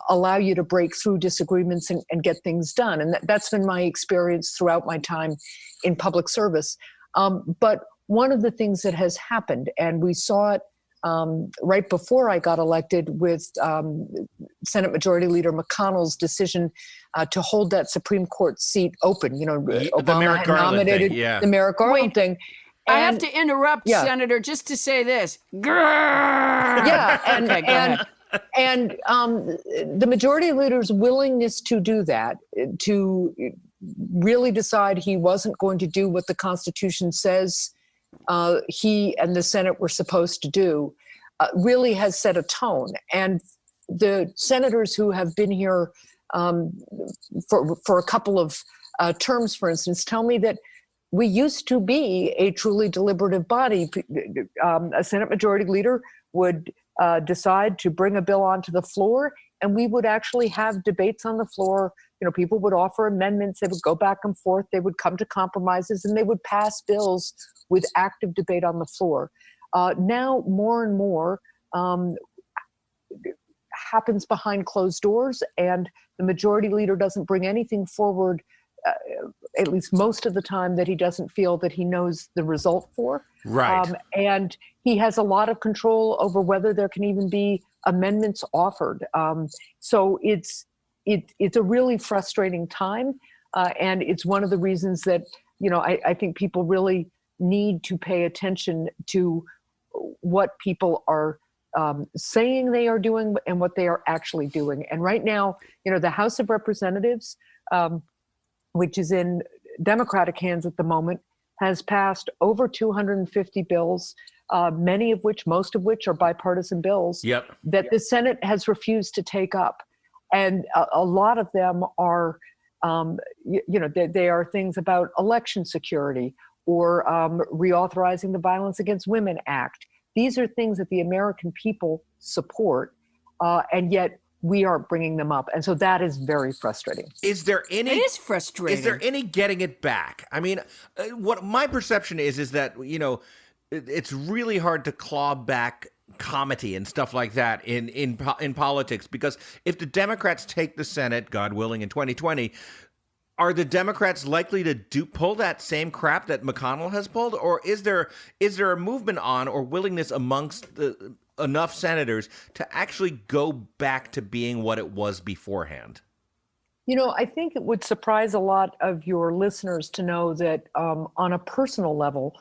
allow you to break through disagreements and get things done. And that's been my experience throughout my time in public service. But one of the things that has happened, and we saw it right before I got elected with Senate Majority Leader McConnell's decision to hold that Supreme Court seat open. Obama had nominated the Merrick Garland thing. I have to interrupt, Senator, just to say this. Yeah, and the majority leader's willingness to do that, to really decide he wasn't going to do what the Constitution says he and the Senate were supposed to do, really has set a tone. And the senators who have been here for a couple of terms, for instance, tell me that we used to be a truly deliberative body. A Senate Majority Leader would decide to bring a bill onto the floor, and we would actually have debates on the floor. People would offer amendments. They would go back and forth. They would come to compromises, and they would pass bills with active debate on the floor. Now, more and more happens behind closed doors, and the Majority Leader doesn't bring anything forward at least most of the time that he doesn't feel that he knows the result for. Right. And he has a lot of control over whether there can even be amendments offered. So it's a really frustrating time. And it's one of the reasons that, I think people really need to pay attention to what people are saying they are doing and what they are actually doing. And right now, the House of Representatives, which is in Democratic hands at the moment, has passed over 250 bills, most of which are bipartisan bills that the Senate has refused to take up. And a lot of them are, they are things about election security or reauthorizing the Violence Against Women Act. These are things that the American people support, and yet we aren't bringing them up. And so that is very frustrating. It is frustrating. Is there any getting it back? I mean, what my perception is that, it's really hard to claw back comity and stuff like that in politics, because if the Democrats take the Senate, God willing, in 2020, are the Democrats likely to pull that same crap that McConnell has pulled? Or is there a movement on or willingness amongst enough senators to actually go back to being what it was beforehand? I think it would surprise a lot of your listeners to know that on a personal level,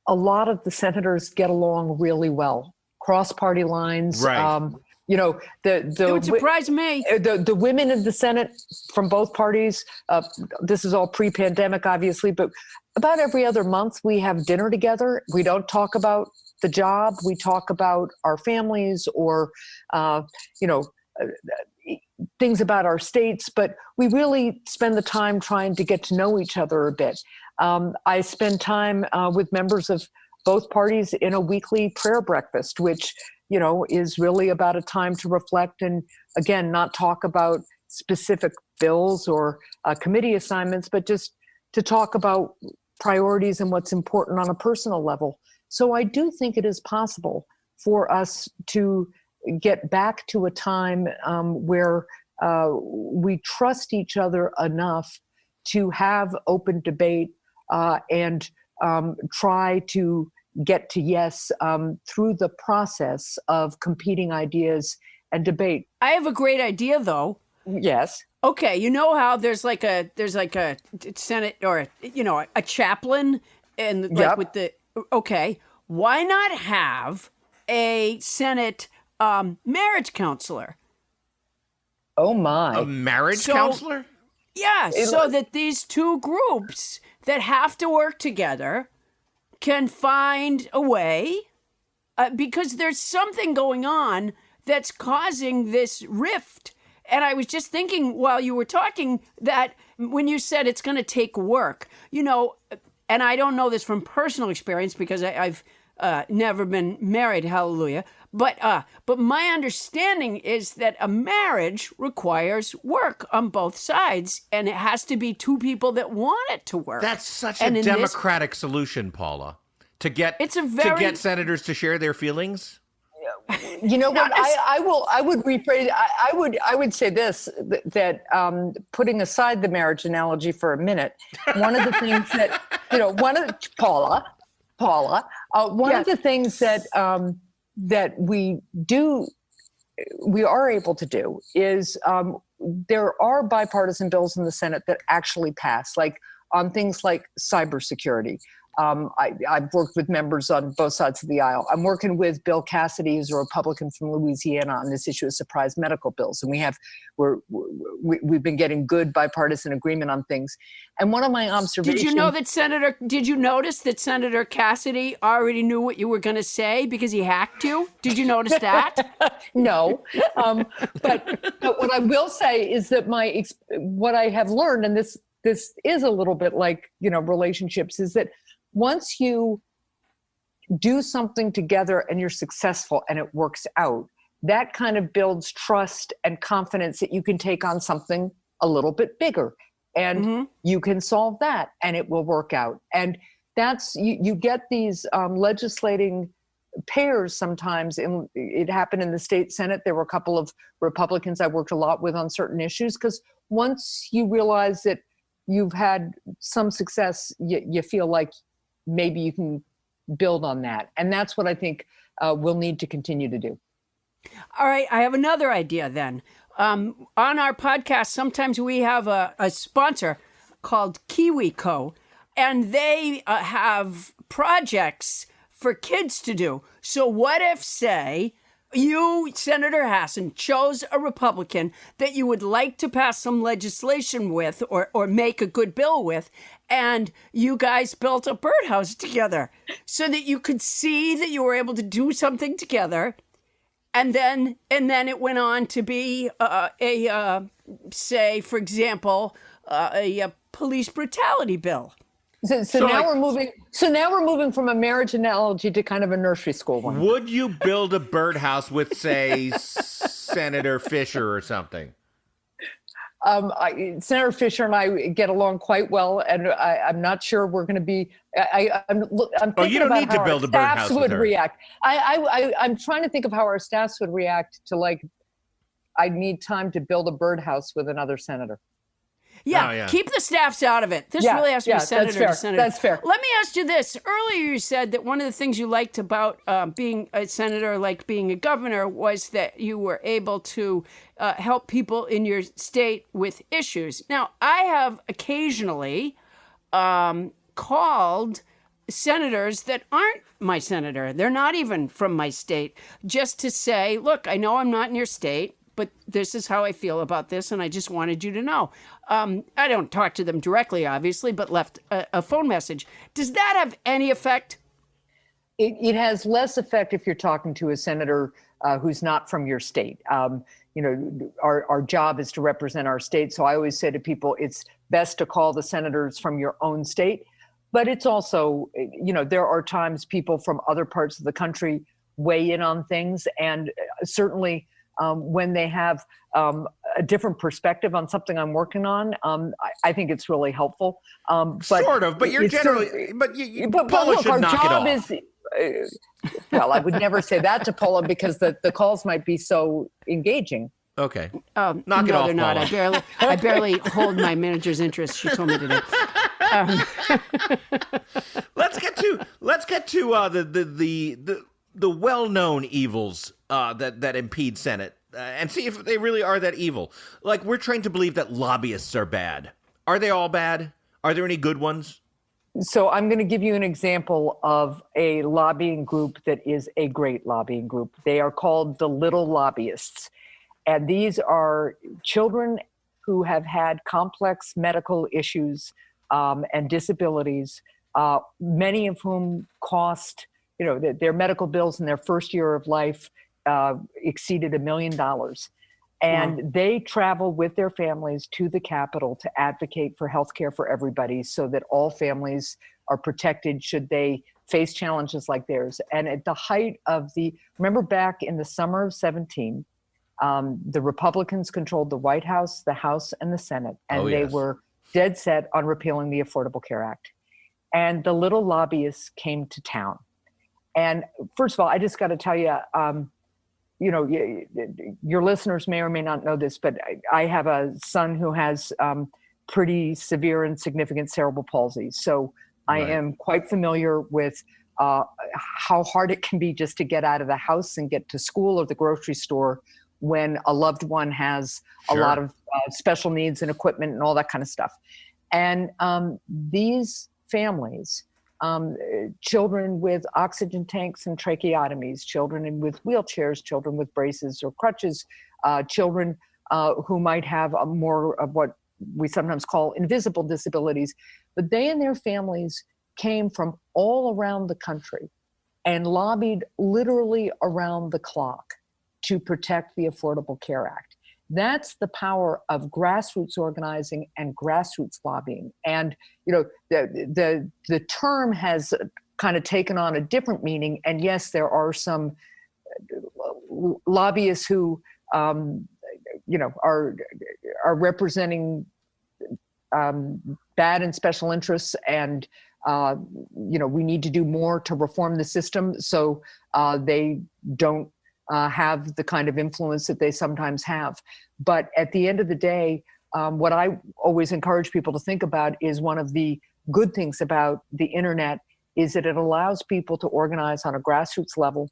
a lot of the senators get along really well, cross-party lines. Right. It would surprise me. The women in the Senate from both parties, this is all pre-pandemic, obviously, but about every other month we have dinner together. We don't talk about the job. We talk about our families or, things about our states, but we really spend the time trying to get to know each other a bit. I spend time with members of both parties in a weekly prayer breakfast, which, is really about a time to reflect and, again, not talk about specific bills or committee assignments, but just to talk about priorities and what's important on a personal level. So I do think it is possible for us to get back to a time where we trust each other enough to have open debate and try to get to yes through the process of competing ideas and debate. I have a great idea, though. Yes. Okay, you know how there's like a Senate or a chaplain and like with the why not have a Senate marriage counselor? Oh my. A marriage counselor? Yeah, so that these two groups that have to work together can find a way because there's something going on that's causing this rift. And I was just thinking while you were talking that when you said it's going to take work, and I don't know this from personal experience because I've never been married, hallelujah. But my understanding is that a marriage requires work on both sides, and it has to be two people that want it to work. That's such a democratic solution, Paula. To get senators to share their feelings. You know what? I would rephrase. I would say this that putting aside the marriage analogy for a minute, one of the things that Paula, one of the things that we are able to do is there are bipartisan bills in the Senate that actually pass, like on things like cybersecurity. I've worked with members on both sides of the aisle. I'm working with Bill Cassidy, who's a Republican from Louisiana, on this issue of surprise medical bills, and we've been getting good bipartisan agreement on things. And one of my observations. Did you notice that Senator Cassidy already knew what you were going to say because he hacked you? Did you notice that? No, but what I will say is that what I have learned, and this is a little bit like relationships, is that once you do something together and you're successful and it works out, that kind of builds trust and confidence that you can take on something a little bit bigger and you can solve that and it will work out. And that's, you get these legislating pairs sometimes. And it happened in the state Senate. There were a couple of Republicans I worked a lot with on certain issues, because once you realize that you've had some success, you feel like maybe you can build on that. And that's what I think we'll need to continue to do. All right. I have another idea then. On our podcast, sometimes we have a sponsor called KiwiCo, and they have projects for kids to do. So what if, say, you, Senator Hassan, chose a Republican that you would like to pass some legislation with or make a good bill with, and you guys built a birdhouse together so that you could see that you were able to do something together. And then it went on to be say, for example, a police brutality bill. So now we're moving from a marriage analogy to kind of a nursery school one. Would you build a birdhouse with, say, Senator Fisher or something? Senator Fisher and I get along quite well, and I'm not sure we're going to be. I'm thinking you don't about need how to build our a birdhouse staffs with would her. react. I'm trying to think of how our staffs would react to, like, I need time to build a birdhouse with another senator. Yeah, keep the staffs out of it. This really has to be senator to senator. That's fair. Let me ask you this. Earlier you said that one of the things you liked about being a senator, like being a governor, was that you were able to help people in your state with issues. Now, I have occasionally called senators that aren't my senator. They're not even from my state, just to say, look, I know I'm not in your state, but this is how I feel about this, and I just wanted you to know. I don't talk to them directly, obviously, but left a phone message. Does that have any effect? It has less effect if you're talking to a senator who's not from your state. Our job is to represent our state, so I always say to people, it's best to call the senators from your own state. But it's also, there are times people from other parts of the country weigh in on things, and certainly when they have a different perspective on something I'm working on, I think it's really helpful. But sort of, but you're generally, Paula look, should knock it off. Well, I would never say that to Paula because the calls might be so engaging. Okay. Knock it off, they're not. Paula. I barely hold my manager's interest. She told me to do. Let's get to the well-known evils that impede Senate, and see if they really are that evil. Like, we're trained to believe that lobbyists are bad. Are they all bad? Are there any good ones? So I'm going to give you an example of a lobbying group that is a great lobbying group. They are called the Little Lobbyists. And these are children who have had complex medical issues and disabilities, many of whom cost, their medical bills in their first year of life exceeded $1 million. And they travel with their families to the Capitol to advocate for healthcare for everybody so that all families are protected should they face challenges like theirs. And at the height of remember back in the summer of 2017, the Republicans controlled the White House, the House, and the Senate, and they were dead set on repealing the Affordable Care Act. And the little lobbyists came to town. And first of all, I just got to tell you, your listeners may or may not know this, but I have a son who has pretty severe and significant cerebral palsy. So I am quite familiar with how hard it can be just to get out of the house and get to school or the grocery store when a loved one has a lot of special needs and equipment and all that kind of stuff. And these families, children with oxygen tanks and tracheotomies, children with wheelchairs, children with braces or crutches, children who might have more of what we sometimes call invisible disabilities, but they and their families came from all around the country and lobbied literally around the clock to protect the Affordable Care Act. That's the power of grassroots organizing and grassroots lobbying. And the term has kind of taken on a different meaning. And yes, there are some lobbyists who are representing bad and special interests, and we need to do more to reform the system so they don't have the kind of influence that they sometimes have. But at the end of the day, what I always encourage people to think about is one of the good things about the internet is that it allows people to organize on a grassroots level,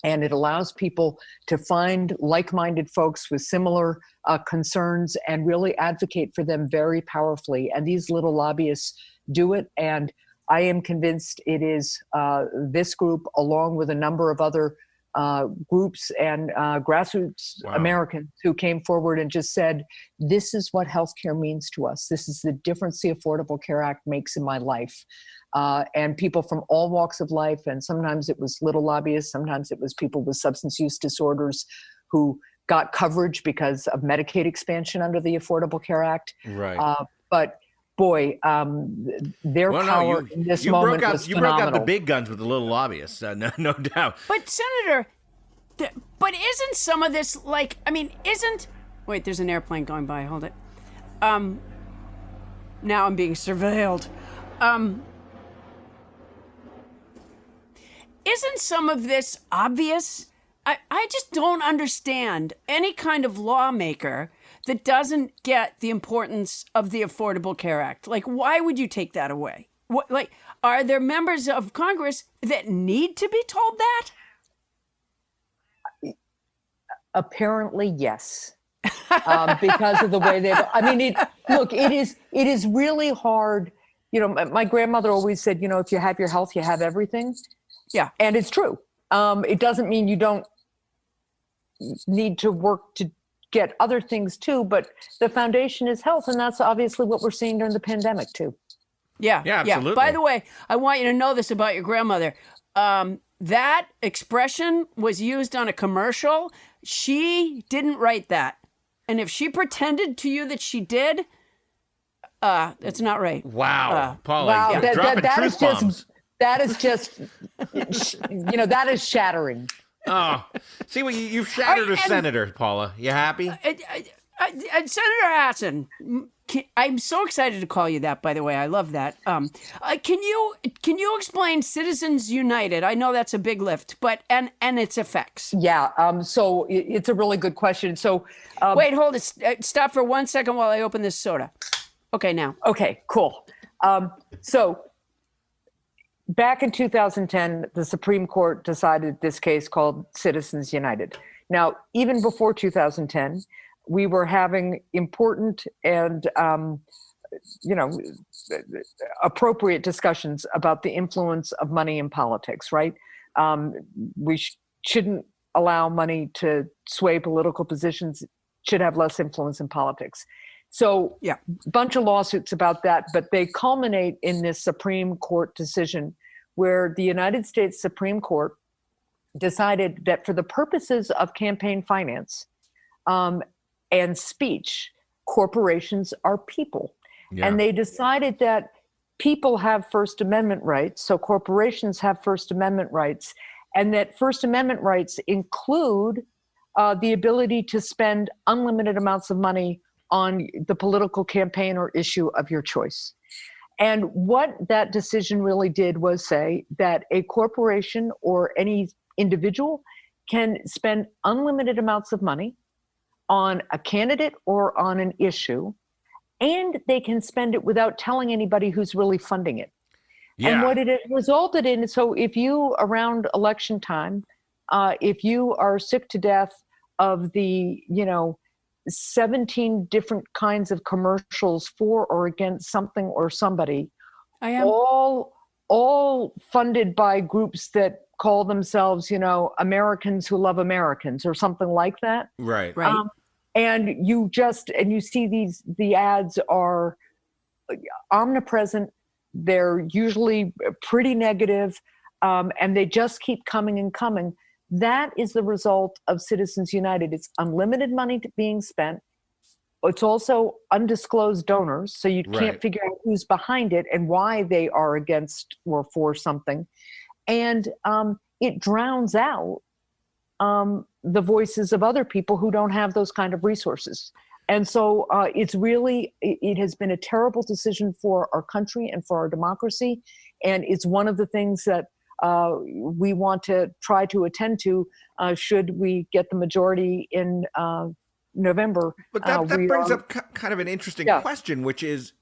and it allows people to find like-minded folks with similar concerns and really advocate for them very powerfully. And these little lobbyists do it. And I am convinced it is this group, along with a number of other groups and grassroots Americans who came forward and just said, this is what healthcare means to us. This is the difference the Affordable Care Act makes in my life. And people from all walks of life, and sometimes it was little lobbyists, sometimes it was people with substance use disorders who got coverage because of Medicaid expansion under the Affordable Care Act. Right. But boy, their power in this moment was phenomenal. You broke out the big guns with the little lobbyists, no doubt. But Senator, isn't some of this wait, there's an airplane going by, hold it. Now I'm being surveilled. Isn't some of this obvious? I just don't understand any kind of lawmaker that doesn't get the importance of the Affordable Care Act. Like, why would you take that away? Are there members of Congress that need to be told that? Apparently, yes. Because of the way they. It is really hard. My grandmother always said, if you have your health, you have everything. Yeah, and it's true. It doesn't mean you don't need to work to get other things too, but the foundation is health, and that's obviously what we're seeing during the pandemic too. Yeah, absolutely. By the way, I want you to know this about your grandmother. That expression was used on a commercial. She didn't write that. And if she pretended to you that she did, that's not right. Wow. Paula, wow, dropping truth bombs. That is just, that is shattering. Oh, see, you've shattered a senator, Paula. You happy? Senator Hassan, I'm so excited to call you that, by the way. I love that. Can you explain Citizens United? I know that's a big lift, but and its effects. Yeah. So it's a really good question. So wait, hold it. Stop for 1 second while I open this soda. Okay, now. Okay, cool. So back in 2010, the Supreme Court decided this case called Citizens United. Now, even before 2010, we were having important and, appropriate discussions about the influence of money in politics, right? We shouldn't allow money to sway political positions, should have less influence in politics. So a bunch of lawsuits about that, but they culminate in this Supreme Court decision where the United States Supreme Court decided that for the purposes of campaign finance, and speech, corporations are people. Yeah. And they decided that people have First Amendment rights, so corporations have First Amendment rights, and that First Amendment rights include the ability to spend unlimited amounts of money on the political campaign or issue of your choice. And what that decision really did was say that a corporation or any individual can spend unlimited amounts of money on a candidate or on an issue, and they can spend it without telling anybody who's really funding it. Yeah. And what it resulted in, so if you, around election time, if you are sick to death of the, 17 different kinds of commercials for or against something or somebody, all funded by groups that call themselves, Americans who love Americans or something like that. Right. And you see the ads are omnipresent. They're usually pretty negative, and they just keep coming and coming. That is the result of Citizens United. It's unlimited money being spent. It's also undisclosed donors, so you can't figure out who's behind it and why they are against or for something. And it drowns out the voices of other people who don't have those kind of resources. And so it has been a terrible decision for our country and for our democracy. And it's one of the things that we want to try to attend to should we get the majority in November. But that brings up kind of an interesting question, which is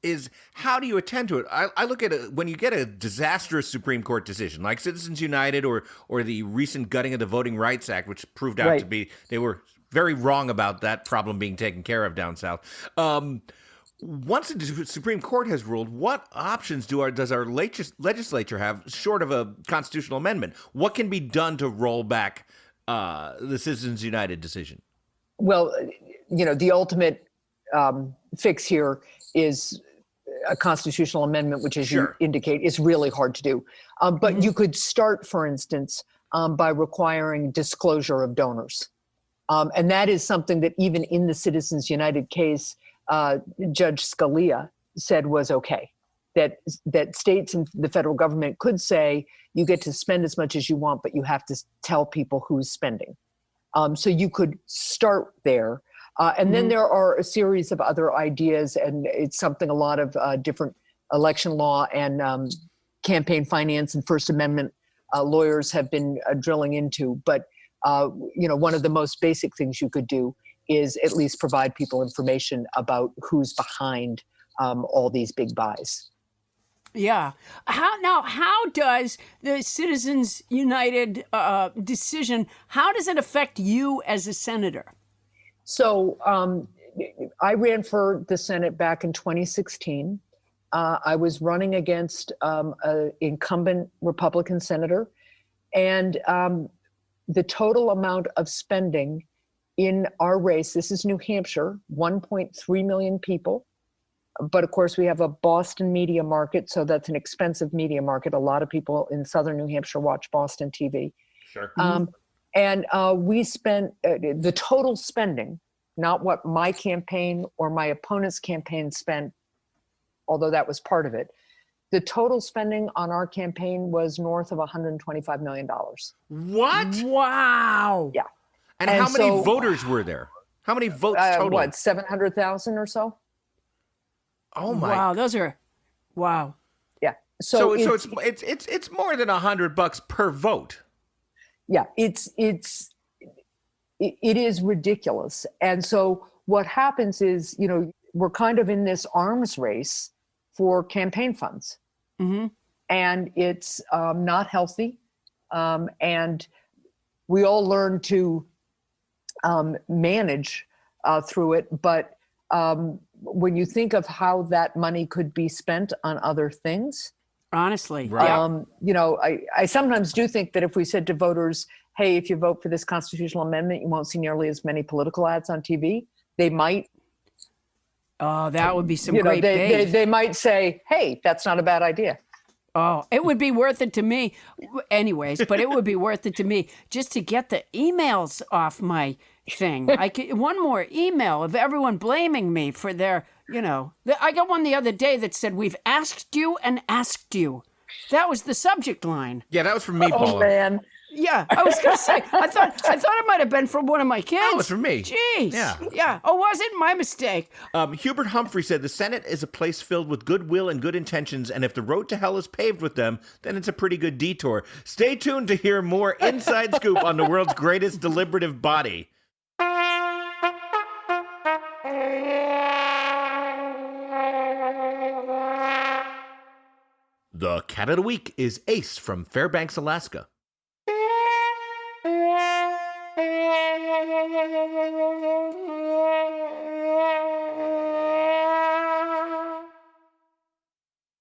how do you attend to it? I look at it when you get a disastrous Supreme Court decision like Citizens United or the recent gutting of the Voting Rights Act, which proved out to be, they were very wrong about that problem being taken care of down south. Once the Supreme Court has ruled, what options does our legislature have short of a constitutional amendment? What can be done to roll back the Citizens United decision? Well, the ultimate fix here is a constitutional amendment, which, as you indicate, is really hard to do. But you could start, for instance, by requiring disclosure of donors. And that is something that even in the Citizens United case, Judge Scalia said was okay. That states and the federal government could say, you get to spend as much as you want, but you have to tell people who's spending. So you could start there. And then there are a series of other ideas, and it's something a lot of different election law and campaign finance and First Amendment lawyers have been drilling into. But, one of the most basic things you could do is at least provide people information about who's behind all these big buys. Yeah. How does the Citizens United decision, how does it affect you as a senator? So I ran for the Senate back in 2016. I was running against an incumbent Republican senator, and the total amount of spending in our race, this is New Hampshire, 1.3 million people. But of course, we have a Boston media market, so that's an expensive media market. A lot of people in southern New Hampshire watch Boston TV. Sure. And we spent the total spending, not what my campaign or my opponent's campaign spent, although that was part of it. The total spending on our campaign was north of $125 million. What? Wow. Yeah. And how many voters were there? How many votes total? What, 700,000 or so? Oh my! Wow, those are wow. Yeah. So it's more than $100 per vote. Yeah, it is ridiculous. And so what happens is, we're kind of in this arms race for campaign funds. Mm-hmm. And it's not healthy. And we all learn to manage through it. But when you think of how that money could be spent on other things, honestly, right. I sometimes do think that if we said to voters, hey, if you vote for this constitutional amendment, you won't see nearly as many political ads on TV, they might. Oh, that would be some great bait. They might say, hey, that's not a bad idea. Oh, it would be worth it to me anyways, but it would be worth it to me just to get the emails off my thing. One more email of everyone blaming me for their, I got one the other day that said, we've asked you and asked you. That was the subject line. Yeah, that was from me, Paula. Oh, man. Yeah, I was going to say, I thought it might have been from one of my kids. That was from me. Jeez. Yeah. Oh, was it? My mistake. Hubert Humphrey said the Senate is a place filled with goodwill and good intentions, and if the road to hell is paved with them, then it's a pretty good detour. Stay tuned to hear more inside scoop on the world's greatest deliberative body. The cat of the week is Ace from Fairbanks, Alaska.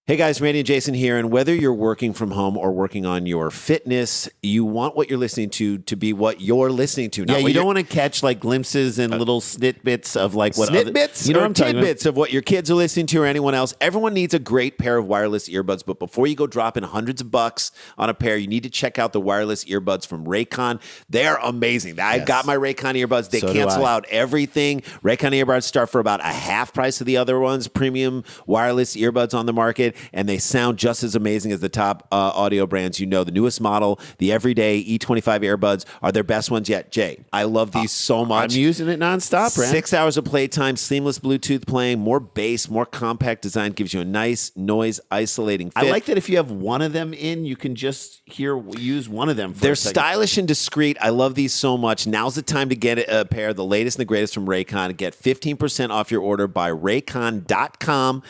Hey guys, Randy and Jason here, and whether you're working from home or working on your fitness, you want what you're listening to be what you're listening to. You don't want to catch like glimpses and little snitbits of like what snitbits, what I'm talking about. Tidbits of what your kids are listening to or anyone else. Everyone needs a great pair of wireless earbuds, but before you go dropping hundreds of bucks on a pair, you need to check out the wireless earbuds from Raycon. They're amazing. I've got my Raycon earbuds. They cancel out everything. Raycon earbuds start for about a half price of the other ones, premium wireless earbuds on the market. And they sound just as amazing as the top audio brands. The newest model, the everyday E25 earbuds are their best ones yet. Jay, I love these so much. I'm using it nonstop, Brad. 6 hours of playtime, seamless Bluetooth playing, more bass, more compact design, gives you a nice noise isolating fit. I like that if you have one of them in, you can just use one of them. They're stylish and discreet. I love these so much. Now's the time to get a pair of the latest and the greatest from Raycon. Get 15% off your order by raycon.com.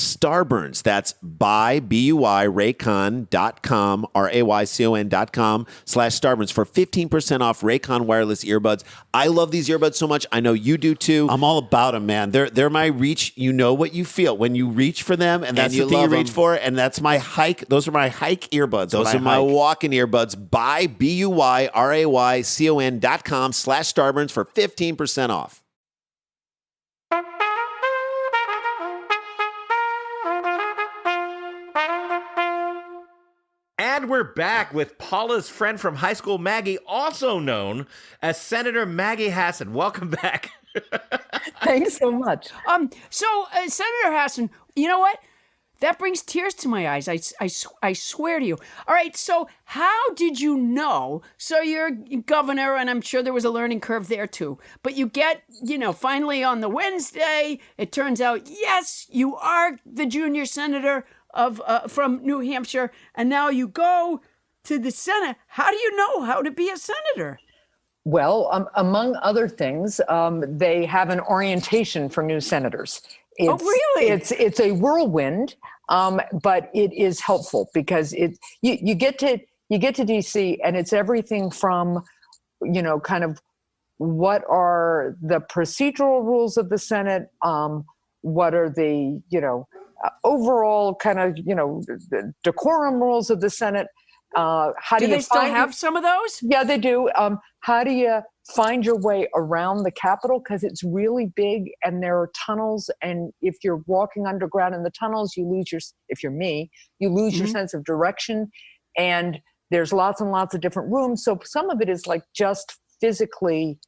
/Starburns. That's by BUI Raycon.com, RAYCON.com /Starburns for 15% off Raycon wireless earbuds. I love these earbuds so much. I know you do too. I'm all about them, man. They're my reach. You know what you feel when you reach for them, and that's the thing you reach for. And that's my hike. Those are my hike earbuds. Those are my walking earbuds. By BUI RAYCON.com /Starburns for 15% off. And we're back with Paula's friend from high school, Maggie, also known as Senator Maggie Hassan. Welcome back. Thanks so much. Senator Hassan, you know what? That brings tears to my eyes. I swear to you. All right, so how did you know? So you're governor, and I'm sure there was a learning curve there too. But you get, finally on the Wednesday, it turns out, yes, you are the junior senator from New Hampshire, and now you go to the Senate. How do you know how to be a senator? Well, among other things, they have an orientation for new senators. Oh, really? It's a whirlwind, but it is helpful because you get to DC, and it's everything from, kind of what are the procedural rules of the Senate, what are the overall kind of decorum rules of the Senate. Do they still have some of those? Yeah, they do. How do you find your way around the Capitol? Because it's really big and there are tunnels. And if you're walking underground in the tunnels, if you're me, you lose your sense of direction. And there's lots and lots of different rooms. So some of it is like just physically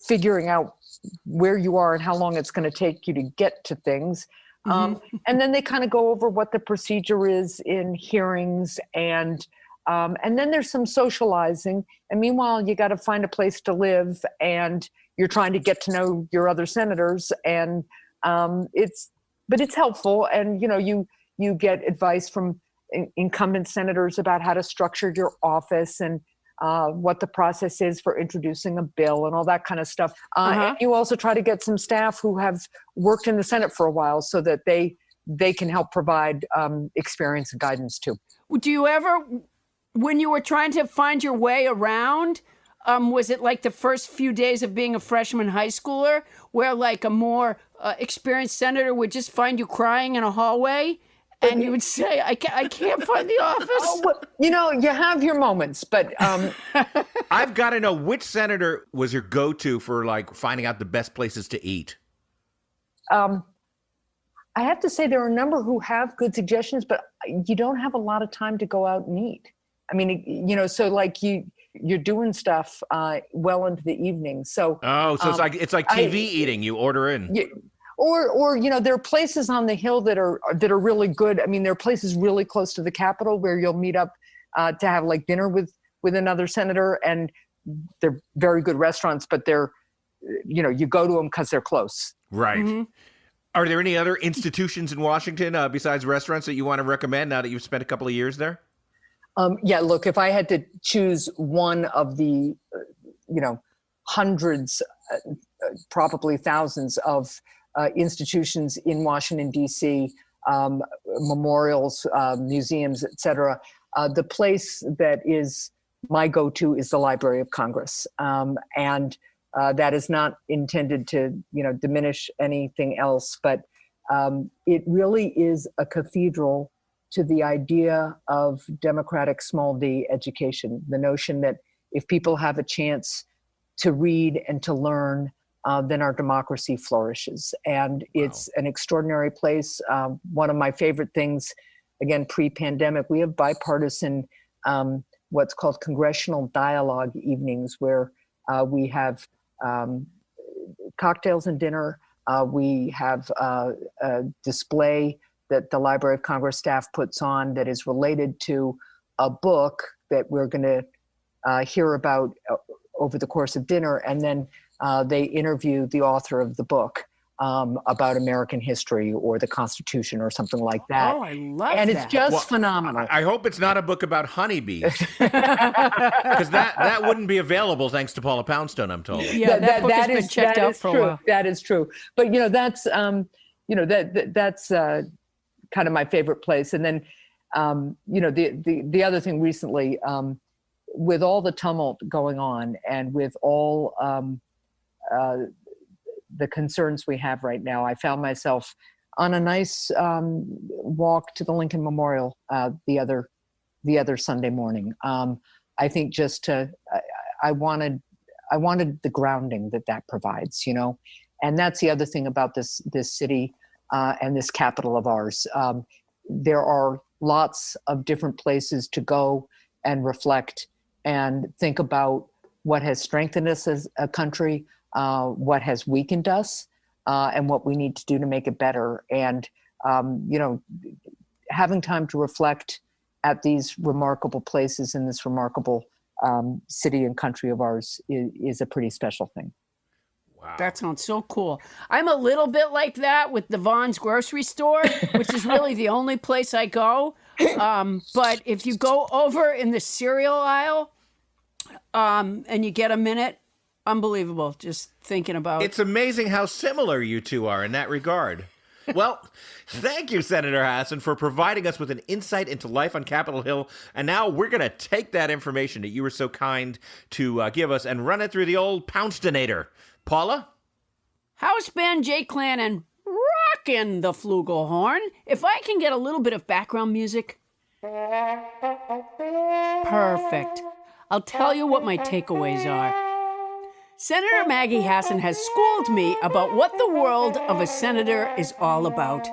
figuring out where you are and how long it's going to take you to get to things. And then they kind of go over what the procedure is in hearings, and then there's some socializing. And meanwhile, you got to find a place to live, and you're trying to get to know your other senators, and it's helpful. And you get advice from incumbent senators about how to structure your office and what the process is for introducing a bill and all that kind of stuff. And you also try to get some staff who have worked in the Senate for a while so that they can help provide experience and guidance too. Do you ever, when you were trying to find your way around, was it like the first few days of being a freshman high schooler where like a more experienced senator would just find you crying in a hallway? And you would say, I can't find the office. Oh, well, you have your moments, but... I've got to know, which senator was your go-to for, like, finding out the best places to eat? I have to say there are a number who have good suggestions, but you don't have a lot of time to go out and eat. I mean, so, like, you're doing stuff well into the evening. So... Oh, so it's like TV eating. You order in. Or there are places on the Hill that are really good. I mean, there are places really close to the Capitol where you'll meet up to have like dinner with another senator, and they're very good restaurants, but they're, you go to them because they're close. Right. Mm-hmm. Are there any other institutions in Washington besides restaurants that you want to recommend now that you've spent a couple of years there? Yeah, look, if I had to choose one of the, hundreds, probably thousands of institutions in Washington, D.C., memorials, museums, et cetera. The place that is my go-to is the Library of Congress. And that is not intended to, diminish anything else, but it really is a cathedral to the idea of democratic small d education. The notion that if people have a chance to read and to learn, then our democracy flourishes. And it's an extraordinary place. One of my favorite things, again, pre-pandemic, we have bipartisan, what's called congressional dialogue evenings, where we have cocktails and dinner. We have a display that the Library of Congress staff puts on that is related to a book that we're going to hear about over the course of dinner. And then they interview the author of the book about American history or the Constitution or something like that. Oh, I love and that. it's just phenomenal. I hope it's not a book about honeybees, because that wouldn't be available thanks to Paula Poundstone, I'm told. Yeah, that book has been checked out for a while. That is true. But that's that's kind of my favorite place. And then the other thing recently, with all the tumult going on and with all the concerns we have right now, I found myself on a nice walk to the Lincoln Memorial the other Sunday morning. I think I wanted the grounding that provides, and that's the other thing about this city and this capital of ours. There are lots of different places to go and reflect and think about what has strengthened us as a country, what has weakened us, and what we need to do to make it better. And, having time to reflect at these remarkable places in this remarkable city and country of ours is a pretty special thing. Wow. That sounds so cool. I'm a little bit like that with the Vaughn's grocery store, which is really the only place I go. But if you go over in the cereal aisle and you get a minute, unbelievable. Just thinking about it. It's amazing how similar you two are in that regard. Well, thank you, Senator Hassan, for providing us with an insight into life on Capitol Hill. And now we're going to take that information that you were so kind to give us and run it through the old Poundstonator. Paula? House band J. Clanin rockin' the flugelhorn. If I can get a little bit of background music. Perfect. I'll tell you what my takeaways are. Senator Maggie Hassan has schooled me about what the world of a senator is all about.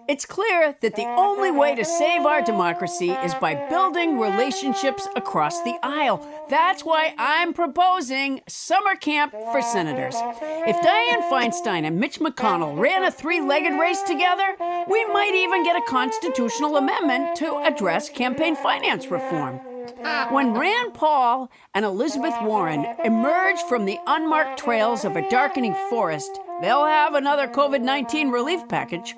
It's clear that the only way to save our democracy is by building relationships across the aisle. That's why I'm proposing summer camp for senators. If Dianne Feinstein and Mitch McConnell ran a three-legged race together, we might even get a constitutional amendment to address campaign finance reform. When Rand Paul and Elizabeth Warren emerge from the unmarked trails of a darkening forest, they'll have another COVID-19 relief package.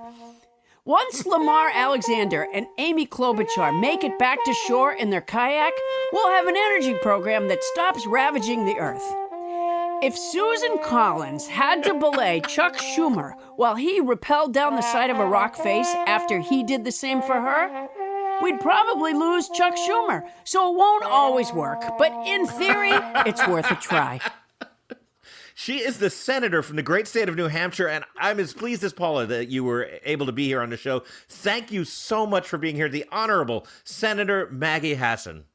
Once Lamar Alexander and Amy Klobuchar make it back to shore in their kayak, we'll have an energy program that stops ravaging the earth. If Susan Collins had to belay Chuck Schumer while he rappelled down the side of a rock face after he did the same for her, we'd probably lose Chuck Schumer. So it won't always work, but in theory, it's worth a try. She is the senator from the great state of New Hampshire, and I'm as pleased as Paula that you were able to be here on the show. Thank you so much for being here, the Honorable Senator Maggie Hassan.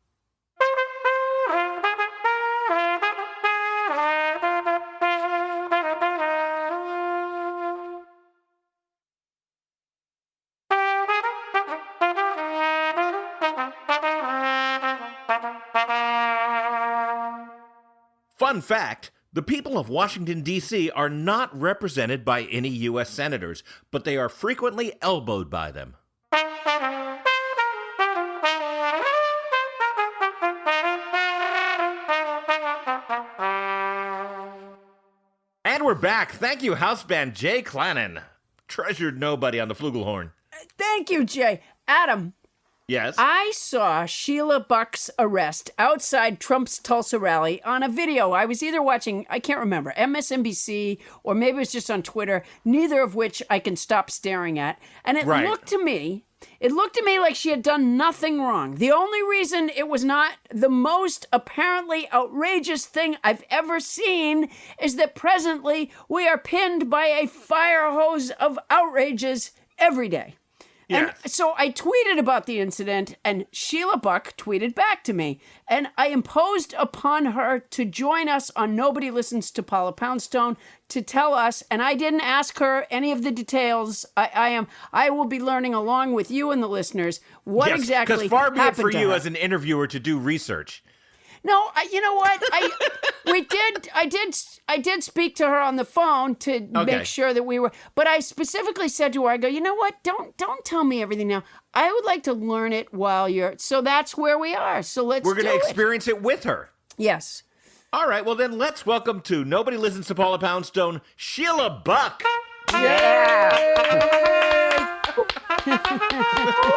Fun fact, the people of Washington, D.C. are not represented by any U.S. senators, but they are frequently elbowed by them. And we're back. Thank you, house band Jay Clanin. Treasured nobody on the flugelhorn. Thank you, Jay. Adam. Yes? I saw Sheila Buck's arrest outside Trump's Tulsa rally on a video. I was either watching, I can't remember, MSNBC, or maybe it was just on Twitter, neither of which I can stop staring at. And it looked to me like she had done nothing wrong. The only reason it was not the most apparently outrageous thing I've ever seen is that presently we are pinned by a fire hose of outrages every day. Yes. And so I tweeted about the incident, and Sheila Buck tweeted back to me. And I imposed upon her to join us on Nobody Listens to Paula Poundstone to tell us, and I didn't ask her any of the details. I will be learning along with you and the listeners what exactly happened to her. Because far be it for you as an interviewer to do research. No, you know what? I did speak to her on the phone to make sure that we were. But I specifically said to her, I go, you know what? Don't tell me everything now. I would like to learn it while you're. So that's where we are. So we're going to experience it with her. Yes. All right. Well, then let's welcome to Nobody Listens to Paula Poundstone, Sheila Buck. Yeah.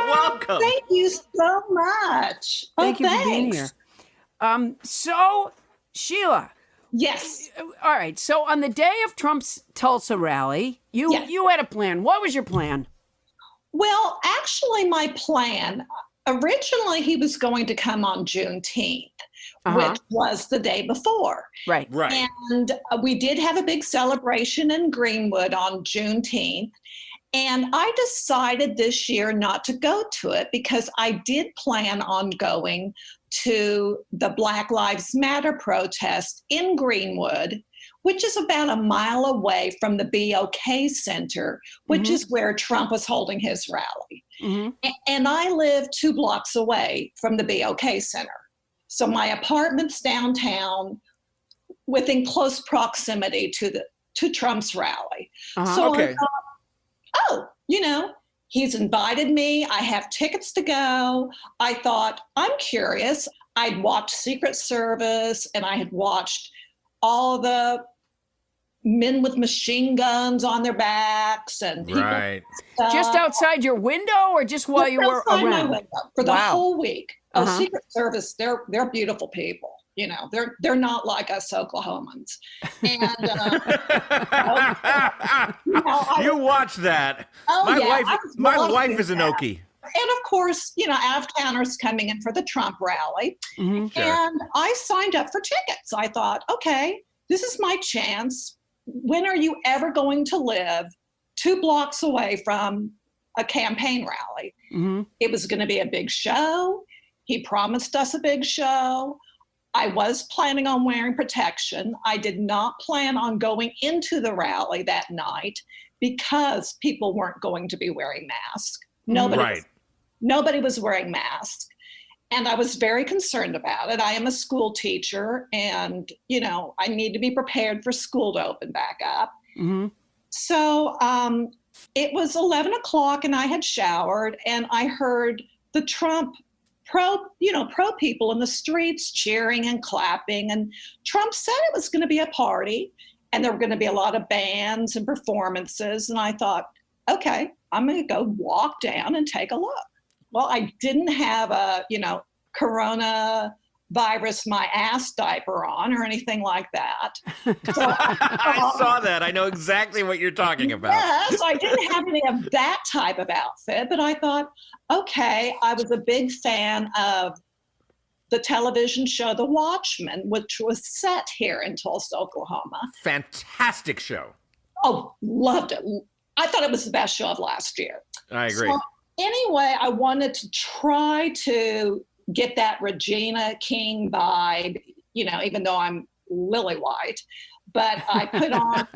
Welcome. Thank you so much. Thank you for being here. So, Sheila. Yes. All right. So on the day of Trump's Tulsa rally, you had a plan. What was your plan? Well, actually, my plan, originally he was going to come on Juneteenth, which was the day before. Right. And we did have a big celebration in Greenwood on Juneteenth. And I decided this year not to go to it because I did plan on going to the Black Lives Matter protest in Greenwood, which is about a mile away from the BOK Center, which is where Trump was holding his rally. And I live 2 blocks away from the BOK Center. So my apartment's downtown within close proximity to Trump's rally. So I thought, he's invited me. I have tickets to go. I thought, I'm curious. I'd watched Secret Service and I had watched all the men with machine guns on their backs and people. Just outside your window or just while you were around? My window for the whole week. Secret Service, they're beautiful people. They're not like us Oklahomans. And you watch that. My wife is an Okie. And of course, out-of-towners coming in for the Trump rally. And I signed up for tickets. I thought, okay, this is my chance. When are you ever going to live 2 blocks away from a campaign rally? It was going to be a big show. He promised us a big show. I was planning on wearing protection. I did not plan on going into the rally that night because people weren't going to be wearing masks. Nobody was wearing masks. And I was very concerned about it. I am a school teacher and, I need to be prepared for school to open back up. So it was 11 o'clock and I had showered and I heard the Trump pro people in the streets cheering and clapping. And Trump said it was going to be a party and there were going to be a lot of bands and performances. And I thought, okay, I'm going to go walk down and take a look. Well, I didn't have a, coronavirus my ass diaper on or anything like that. So I saw that. I know exactly what you're talking about. Yes, I didn't have any of that type of outfit, but I thought, okay, I was a big fan of the television show The Watchmen, which was set here in Tulsa, Oklahoma. Fantastic show. Oh, loved it. I thought it was the best show of last year. I agree. So anyway, I wanted to try to get that Regina King vibe, even though I'm lily white. But I put on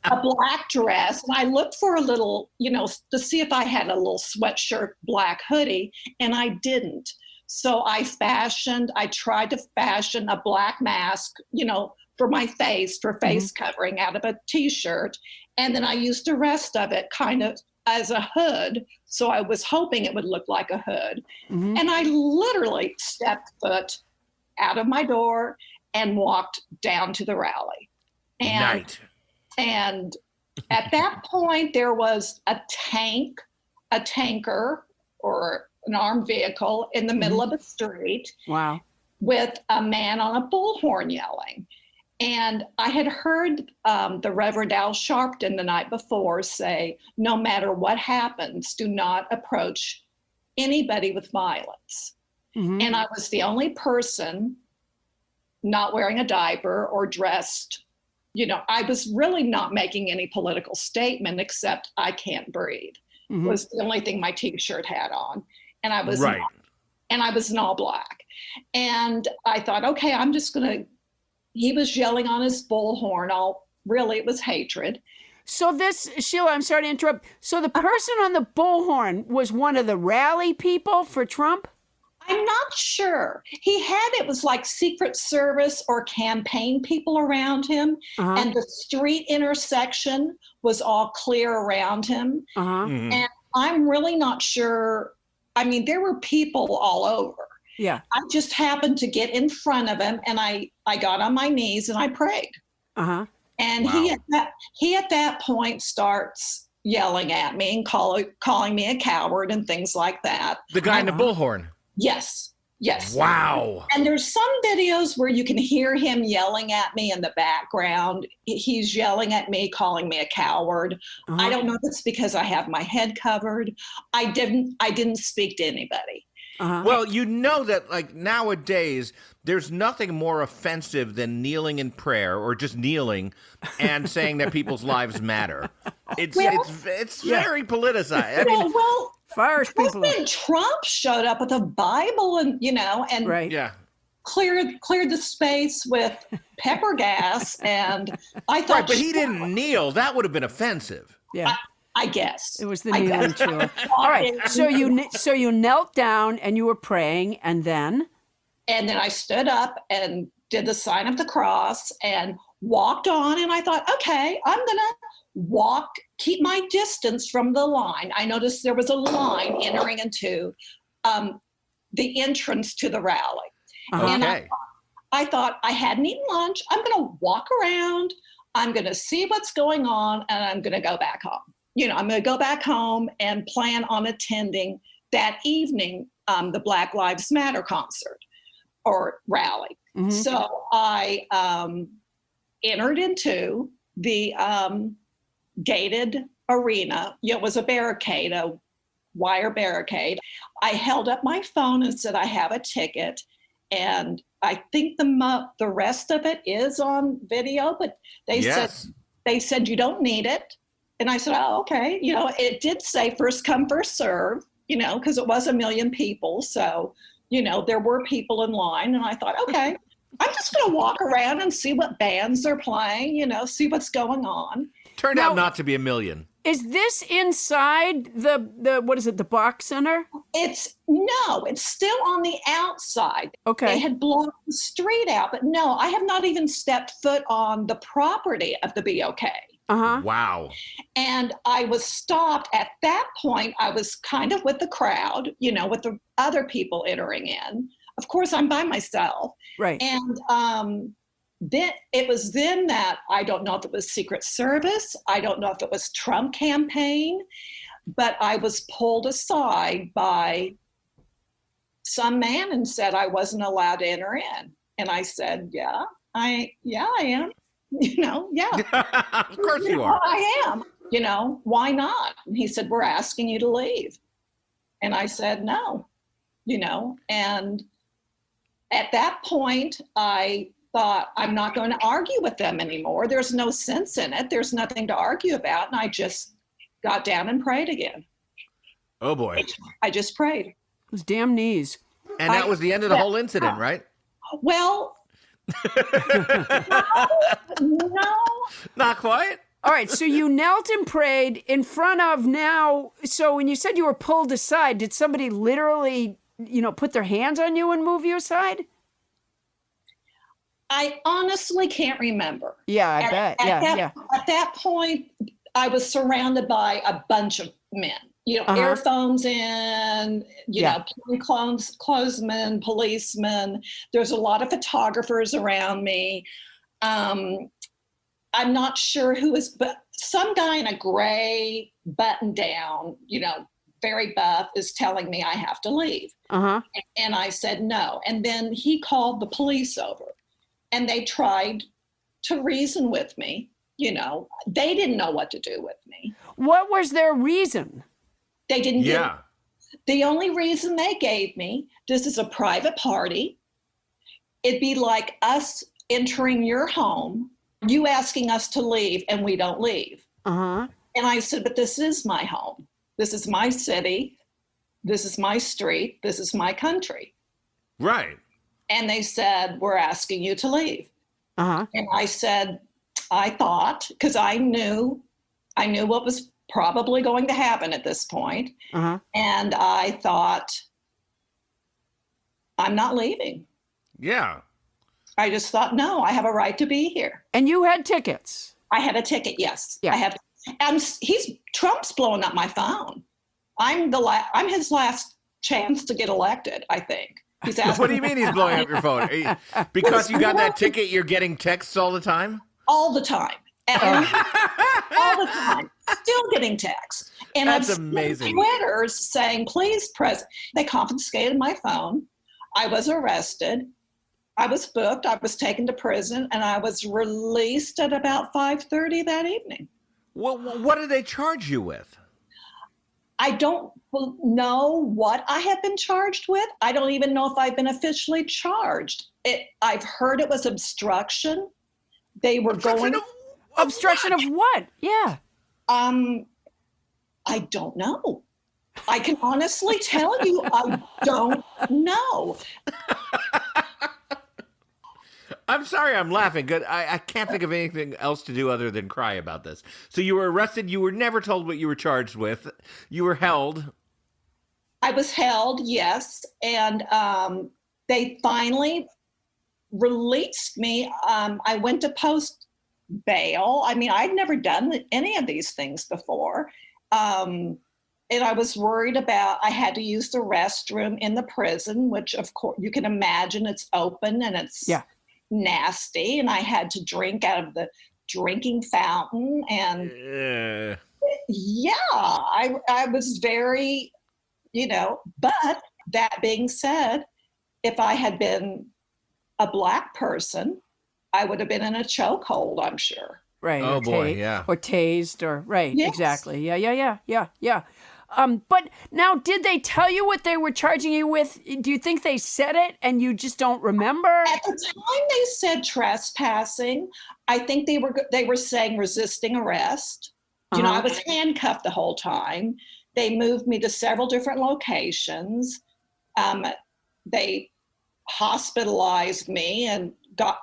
a black dress and I looked for a little, to see if I had a little sweatshirt, black hoodie, and I didn't. So I tried to fashion a black mask, for my face, for face covering out of a t-shirt. And then I used the rest of it kind of as a hood. So I was hoping it would look like a hood. Mm-hmm. And I literally stepped foot out of my door and walked down to the rally. And at that point, there was a tanker or an armed vehicle in the middle of the street. Wow. With a man on a bullhorn yelling. And I had heard the Reverend Al Sharpton the night before say, no matter what happens, do not approach anybody with violence. Mm-hmm. And I was the only person not wearing a diaper or dressed. I was really not making any political statement except I can't breathe. Mm-hmm. Was the only thing my t-shirt had on. And I was right. And I was in all black. And I thought, okay, I'm just going to. He was yelling on his bullhorn. Really, it was hatred. So this, Sheila, I'm sorry to interrupt. So the person on the bullhorn was one of the rally people for Trump? I'm not sure. It was like Secret Service or campaign people around him. Uh-huh. And the street intersection was all clear around him. Uh-huh. Mm-hmm. And I'm really not sure. I mean, there were people all over. Yeah. I just happened to get in front of him and I got on my knees and I prayed. Uh-huh. And wow. he at that point starts yelling at me and calling me a coward and things like that. The guy in the bullhorn. Yes. Wow. And there's some videos where you can hear him yelling at me in the background. He's yelling at me, calling me a coward. Uh-huh. I don't know if it's because I have my head covered. I didn't speak to anybody. Uh-huh. Well, that like nowadays, there's nothing more offensive than kneeling in prayer or just kneeling and saying that people's lives matter. It's very politicized. I mean, fires people. Trump showed up with a Bible and right. Yeah. cleared the space with pepper gas, and I thought. Right, but he didn't kneel. That would have been offensive. Yeah. I guess. It was the kneeling tour. All right. So you knelt down and you were praying, and then? And then I stood up and did the sign of the cross and walked on. And I thought, okay, I'm going to keep my distance from the line. I noticed there was a line entering into the entrance to the rally. Okay. And I thought I hadn't eaten lunch. I'm going to walk around. I'm going to see what's going on, and I'm going to go back home. I'm going to go back home and plan on attending that evening the Black Lives Matter concert or rally. Mm-hmm. So I entered into the gated arena. It was a barricade, a wire barricade. I held up my phone and said, I have a ticket. And I think the rest of it is on video, but they said you don't need it. And I said, oh, okay. It did say first come, first serve, because it was 1 million people. So, there were people in line. And I thought, okay, I'm just going to walk around and see what bands they're playing, see what's going on. Turned out not to be 1 million. Is this inside the what is it, the Bach Center? It's still on the outside. Okay. They had blocked the street out, but no, I have not even stepped foot on the property of the BOK. Wow. And I was stopped. At that point, I was kind of with the crowd, with the other people entering in. Of course, I'm by myself. Right. And then it was then that I don't know if it was Secret Service. I don't know if it was Trump campaign, but I was pulled aside by some man and said I wasn't allowed to enter in. And I said, yeah, I am. Of course you are. I am. Why not? And he said, we're asking you to leave. And I said, no, and at that point, I thought, I'm not going to argue with them anymore. There's no sense in it. There's nothing to argue about. And I just got down and prayed again. Oh, boy. I just prayed. Those damn knees. And that was the end of the whole incident, right? Well, no. Not quite. All right, so you knelt and prayed in front of now. So when you said you were pulled aside, did somebody literally, put their hands on you and move you aside? I honestly can't remember. Yeah, I bet. At that point, I was surrounded by a bunch of men. Earphones in, clothesmen, policemen. There's a lot of photographers around me. I'm not sure who is, but some guy in a gray button down, very buff, is telling me I have to leave. And I said no. And then he called the police over and they tried to reason with me. They didn't know what to do with me. What was their reason? They didn't give me. The only reason they gave me, this is a private party. It'd be like us entering your home, you asking us to leave, and we don't leave. And I said, but this is my home. This is my city. This is my street. This is my country. Right. And they said, we're asking you to leave. And I said, I thought, because I knew what was probably going to happen at this point. And I thought, I'm not leaving. Yeah. I just thought, no, I have a right to be here. And you had tickets? I had a ticket, yes. Yeah. I have. And Trump's blowing up my phone. I'm his last chance to get elected, I think. He's asking. What do you mean he's blowing up your phone? Because you got that ticket, you're getting texts all the time? All the time. All the time. Still getting texts. And that's I'm amazing. Twitters saying, please, President. They confiscated my phone. I was arrested. I was booked. I was taken to prison, and I was released at about 5:30 that evening. What did they charge you with? I don't know what I have been charged with. I don't even know if I've been officially charged. I've heard it was obstruction. They were Obstruction of what? Yeah. I don't know. I can honestly tell you, I don't know. I'm sorry I'm laughing. I can't think of anything else to do other than cry about this. So you were arrested. You were never told what you were charged with. You were held. I was held, yes. And they finally released me. I went to post bail. I mean, I'd never done any of these things before. And I was worried about, I had to use the restroom in the prison, which of course you can imagine it's open and it's nasty. And I had to drink out of the drinking fountain. And I was very, but that being said, if I had been a Black person, I would have been in a chokehold, I'm sure. Right. Oh, boy, yeah. Or tased or, right, yes. Exactly. Yeah. But now, did they tell you what they were charging you with? Do you think they said it and you just don't remember? At the time they said trespassing. I think they were saying resisting arrest. I was handcuffed the whole time. They moved me to several different locations. They hospitalized me and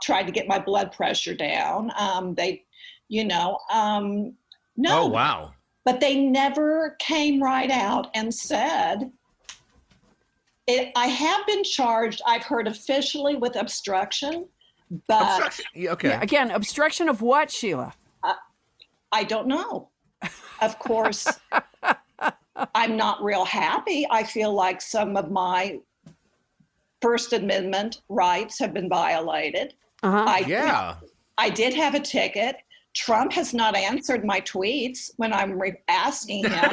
tried to get my blood pressure down. No. Oh, wow. But they never came right out and said, I have been charged, I've heard officially, with obstruction, but... Obstruction? Okay. Yeah, again, obstruction of what, Sheila? I don't know. Of course, I'm not real happy. I feel like some of my First Amendment rights have been violated. I did have a ticket. Trump has not answered my tweets when I'm asking him.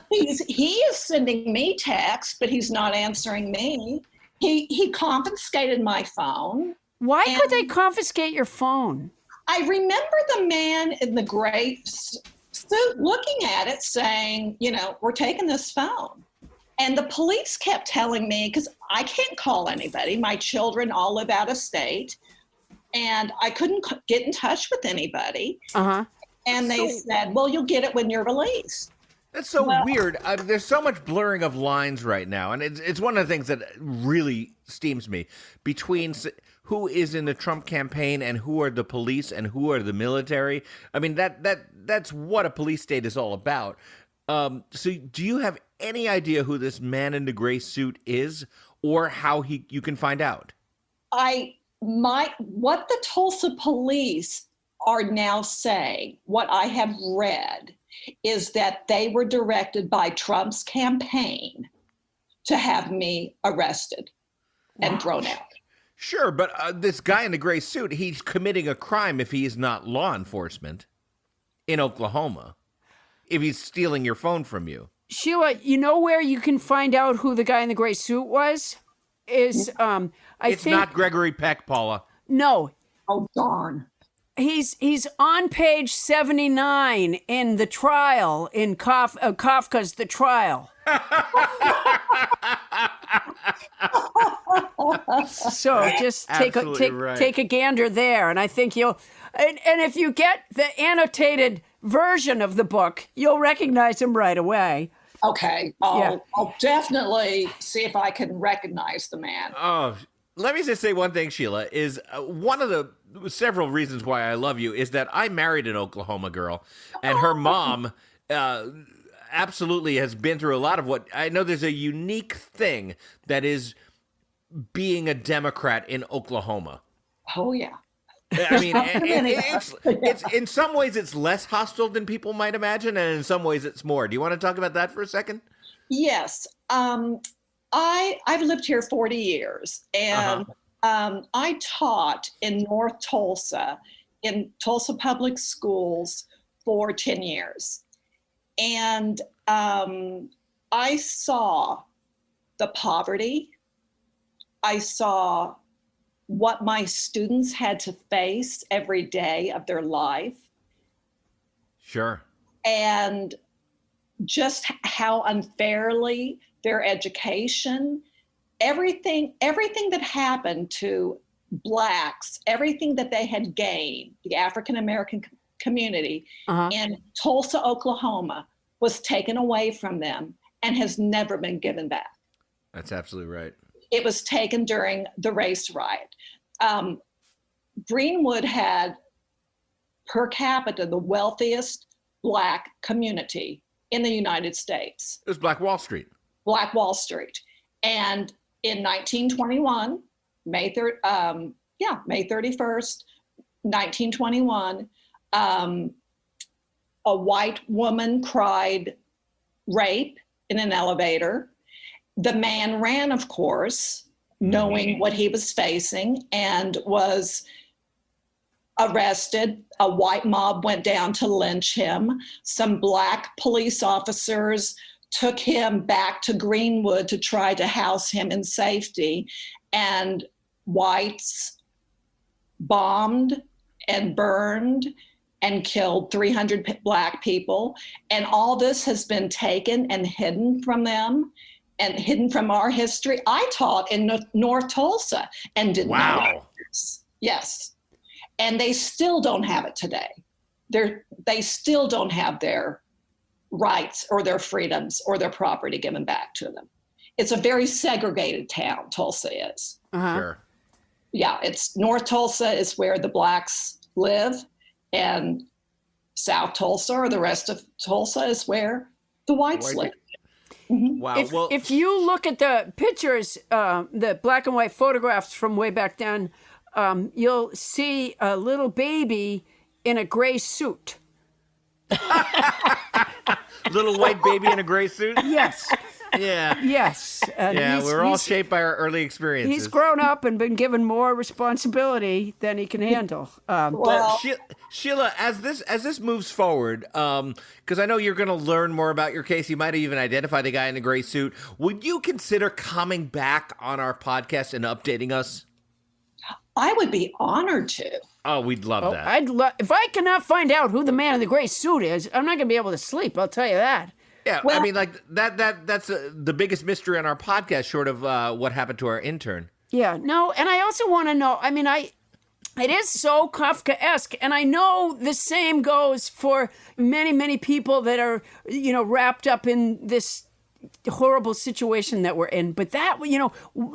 He is sending me texts, but he's not answering me. He confiscated my phone. Why could they confiscate your phone? I remember the man in the gray suit looking at it saying, we're taking this phone. And the police kept telling me, because I can't call anybody. My children all live out of state. And I couldn't get in touch with anybody. And they said, well, you'll get it when you're released. That's so weird. There's so much blurring of lines right now. And it's one of the things that really steams me between who is in the Trump campaign and who are the police and who are the military. I mean, that's what a police state is all about. So do you have any idea who this man in the gray suit is or how you can find out? What the Tulsa police are now saying, what I have read, is that they were directed by Trump's campaign to have me arrested and thrown out. Sure, but this guy in the gray suit, he's committing a crime if he is not law enforcement in Oklahoma, if he's stealing your phone from you. Sheila, you know where you can find out who the guy in the gray suit was? It's not Gregory Peck, Paula. No. Oh, darn. He's on page 79 in the trial, in Kafka's The Trial. So just take a gander there, and I think you'll... And if you get the annotated version of the book, you'll recognize him right away. Okay, I'll definitely see if I can recognize the man. Oh, let me just say one thing, Sheila, is one of the several reasons why I love you is that I married an Oklahoma girl, and her mom absolutely has been through a lot of what I know. There's a unique thing that is being a Democrat in Oklahoma. Oh, yeah. I mean, it's in some ways it's less hostile than people might imagine, and in some ways it's more. Do you want to talk about that for a second? Yes. I've lived here 40 years, and I taught in North Tulsa, in Tulsa Public Schools for 10 years. And I saw the poverty. I saw what my students had to face every day of their life. Sure. And just how unfairly their education, everything that happened to Blacks, everything that they had gained, the African-American community in Tulsa, Oklahoma, was taken away from them and has never been given back. That's absolutely right. It was taken during the race riot. Greenwood had, per capita, the wealthiest Black community in the United States. It was Black Wall Street. Black Wall Street. And in 1921, May 31st, 1921, a white woman cried rape in an elevator. The man ran, of course, knowing what he was facing, and was arrested. A white mob went down to lynch him. Some Black police officers took him back to Greenwood to try to house him in safety, and whites bombed and burned and killed 300 Black people. And all this has been taken and hidden from them and hidden from our history. I taught in North Tulsa and didn't know this. Yes. And they still don't have it today. They still don't have their rights or their freedoms or their property given back to them. It's a very segregated town, Tulsa is. Sure. Yeah, it's North Tulsa is where the Blacks live, and South Tulsa or the rest of Tulsa is where the whites live. Mm-hmm. Wow. If you look at the pictures, the black and white photographs from way back then, you'll see a little baby in a gray suit. Little white baby in a gray suit? Yes. Yeah. Yes. We're all shaped by our early experiences. He's grown up and been given more responsibility than he can handle. Well, Sheila, as this moves forward, because I know you're going to learn more about your case, you might even identify the guy in the gray suit. Would you consider coming back on our podcast and updating us? I would be honored to. Oh, we'd love that. If I cannot find out who the man in the gray suit is, I'm not going to be able to sleep. I'll tell you that. Yeah, well, I mean, like that's the biggest mystery on our podcast, short of what happened to our intern. Yeah, no, and I also want to know, I mean, it is so Kafka-esque, and I know the same goes for many, many people that are, wrapped up in this horrible situation that we're in. But that,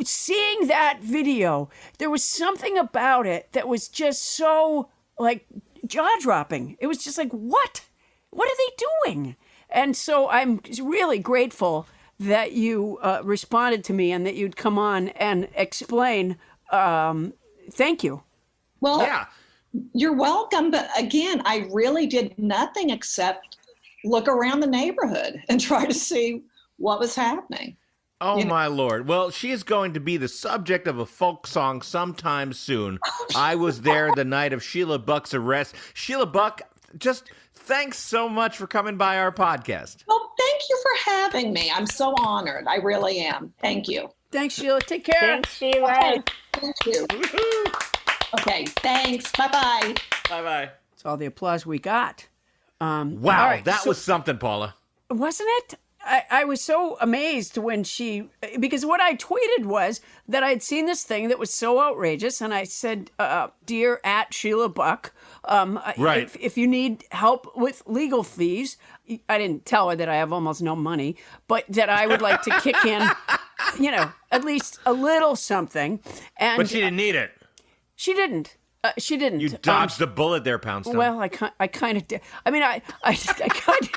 seeing that video, there was something about it that was just so, like, jaw-dropping. It was just like, what? What are they doing? And so I'm really grateful that you responded to me and that you'd come on and explain. Thank you. Well, yeah. You're welcome. But again, I really did nothing except look around the neighborhood and try to see what was happening. Oh, my Lord. Well, she is going to be the subject of a folk song sometime soon. I was there the night of Sheila Buck's arrest. Sheila Buck, just... thanks so much for coming by our podcast. Well, thank you for having me. I'm so honored. I really am. Thank you. Thanks, Sheila. Take care. Thanks, Sheila. Okay. Thank you. Okay, thanks. Bye-bye. Bye-bye. That's all the applause we got. Wow, right, that was something, Paula. Wasn't it? I was so amazed when because what I tweeted was that I'd seen this thing that was so outrageous, and I said, dear at Sheila Buck, right. if you need help with legal fees, I didn't tell her that I have almost no money, but that I would like to kick in, at least a little something. And but she didn't need it. She didn't. She didn't. You dodged the bullet there, Poundstone. Well, I kind of did. I mean, I kind of...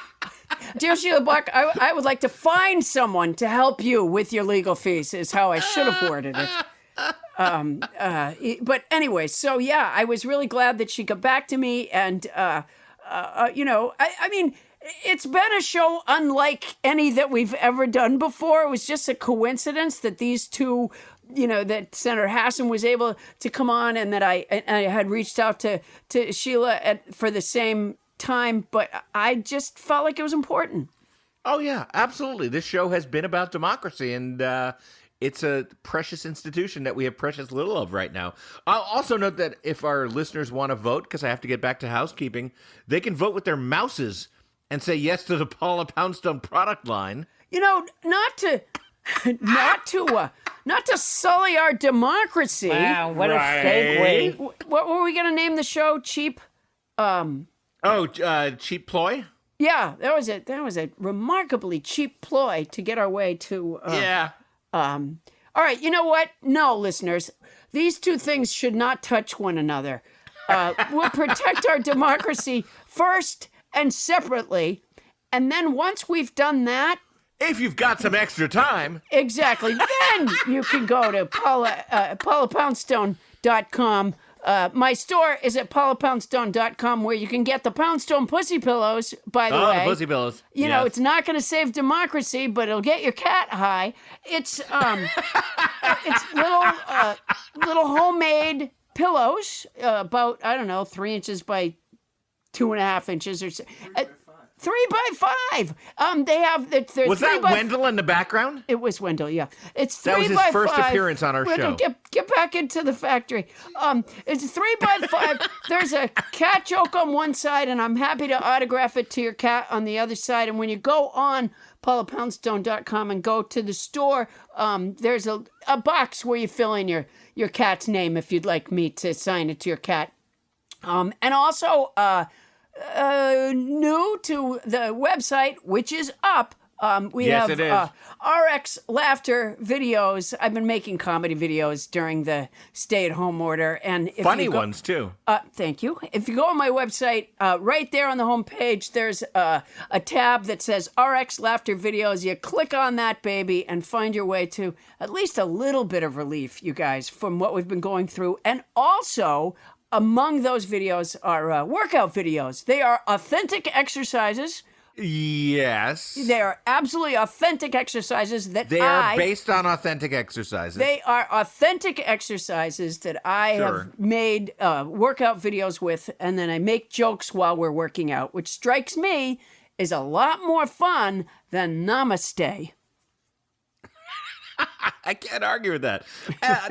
Dear Sheila Buck, I would like to find someone to help you with your legal fees, is how I should have worded it. But anyway, so yeah, I was really glad that she got back to me. And, I mean, it's been a show unlike any that we've ever done before. It was just a coincidence that these two, that Senator Hassan was able to come on and that I had reached out to Sheila for the same time, but I just felt like it was important. Oh yeah, absolutely. This show has been about democracy, and it's a precious institution that we have precious little of right now. I'll also note that if our listeners want to vote, because I have to get back to housekeeping, they can vote with their mouses and say yes to the Paula Poundstone product line. Not to sully our democracy. Wow, what a segue. What were we going to name the show? Cheap? Cheap ploy? Yeah, that was a remarkably cheap ploy to get our way to. Yeah. All right, you know what? No, listeners, these two things should not touch one another. We'll protect our democracy first and separately, and then once we've done that, if you've got some extra time, exactly, then you can go to paulapoundstone.com. My store is at paulapoundstone.com, where you can get the Poundstone pussy pillows, by the way. The pussy pillows. It's not going to save democracy, but it'll get your cat high. It's it's little homemade pillows, about, 3 inches by 2.5 inches or so. 3 by 5. They have the. Was that Wendell in the background? It was Wendell. Yeah, it's 3 by 5. That was his first appearance on our show. Get back into the factory. It's 3 by 5. There's a cat joke on one side, and I'm happy to autograph it to your cat on the other side. And when you go on paulapoundstone.com and go to the store, there's a box where you fill in your cat's name if you'd like me to sign it to your cat. And also. New to the website, which is up. We have RX Laughter videos. I've been making comedy videos during the stay-at-home order, and funny ones too. Thank you. If you go on my website, right there on the homepage, there's a tab that says RX Laughter videos. You click on that baby and find your way to at least a little bit of relief, you guys, from what we've been going through, and also. among those videos are workout videos. They are authentic exercises. Yes. They are absolutely authentic exercises that They are based on authentic exercises. They are authentic exercises that I have made workout videos with, and then I make jokes while we're working out, which strikes me is a lot more fun than namaste. I can't argue with that.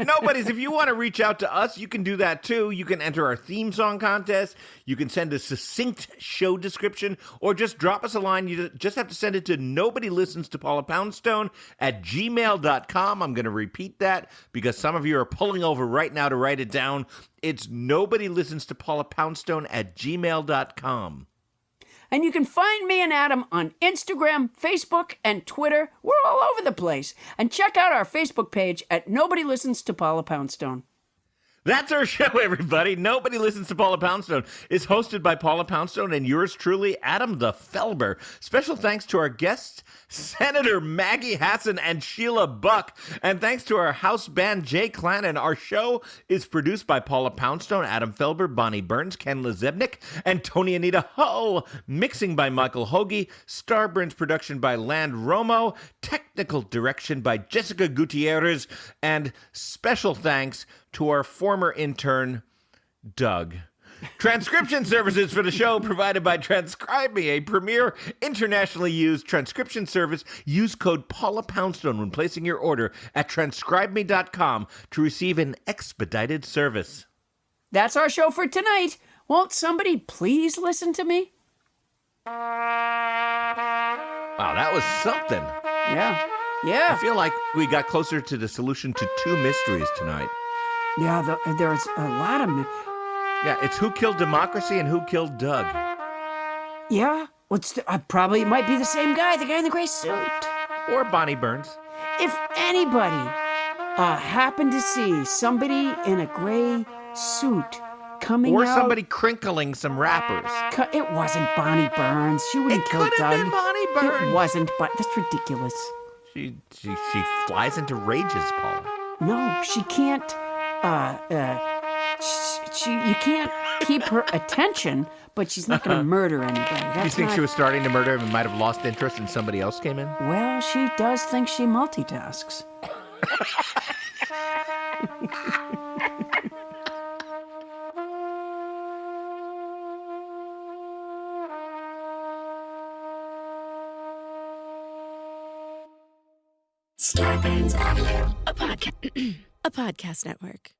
Nobody's, if you want to reach out to us, you can do that too. You can enter our theme song contest. You can send a succinct show description or just drop us a line. You just have to send it to nobodylistens@gmail.com. I'm going to repeat that because some of you are pulling over right now to write it down. It's nobodylistens@poundstone@gmail.com. And you can find me and Adam on Instagram, Facebook, and Twitter. We're all over the place. And check out our Facebook page at Nobody Listens to Paula Poundstone. That's our show, everybody. Nobody Listens to Paula Poundstone is hosted by Paula Poundstone and yours truly, Adam the Felber. Special thanks to our guests, Senator Maggie Hassan and Sheila Buck. And thanks to our house band, Jay Clanin. Our show is produced by Paula Poundstone, Adam Felber, Bonnie Burns, Ken Lezebnik, and Tony Anita Hull. Mixing by Michael Hoagie. Starburns production by Land Romo. Technical direction by Jessica Gutierrez. And special thanks to our former intern, Doug. Transcription services for the show provided by Transcribe Me, a premier internationally used transcription service. Use code Paula Poundstone when placing your order at transcribeme.com to receive an expedited service. That's our show for tonight. Won't somebody please listen to me? Wow, that was something. Yeah. I feel like we got closer to the solution to two mysteries tonight. Yeah, there's a lot of them. Yeah, it's who killed democracy and who killed Doug. Yeah, probably it might be the same guy, the guy in the gray suit. Or Bonnie Burns. If anybody happened to see somebody in a gray suit coming out... Or somebody crinkling some wrappers. It wasn't Bonnie Burns. She wouldn't kill Doug. It could have been Bonnie Burns. It wasn't, but that's ridiculous. She flies into rages, Paula. No, she can't... you can't keep her attention, but she's not going to murder anybody. You think she was starting to murder him and might have lost interest and somebody else came in? Well, she does think she multitasks. Starburns Audio, a podcast network.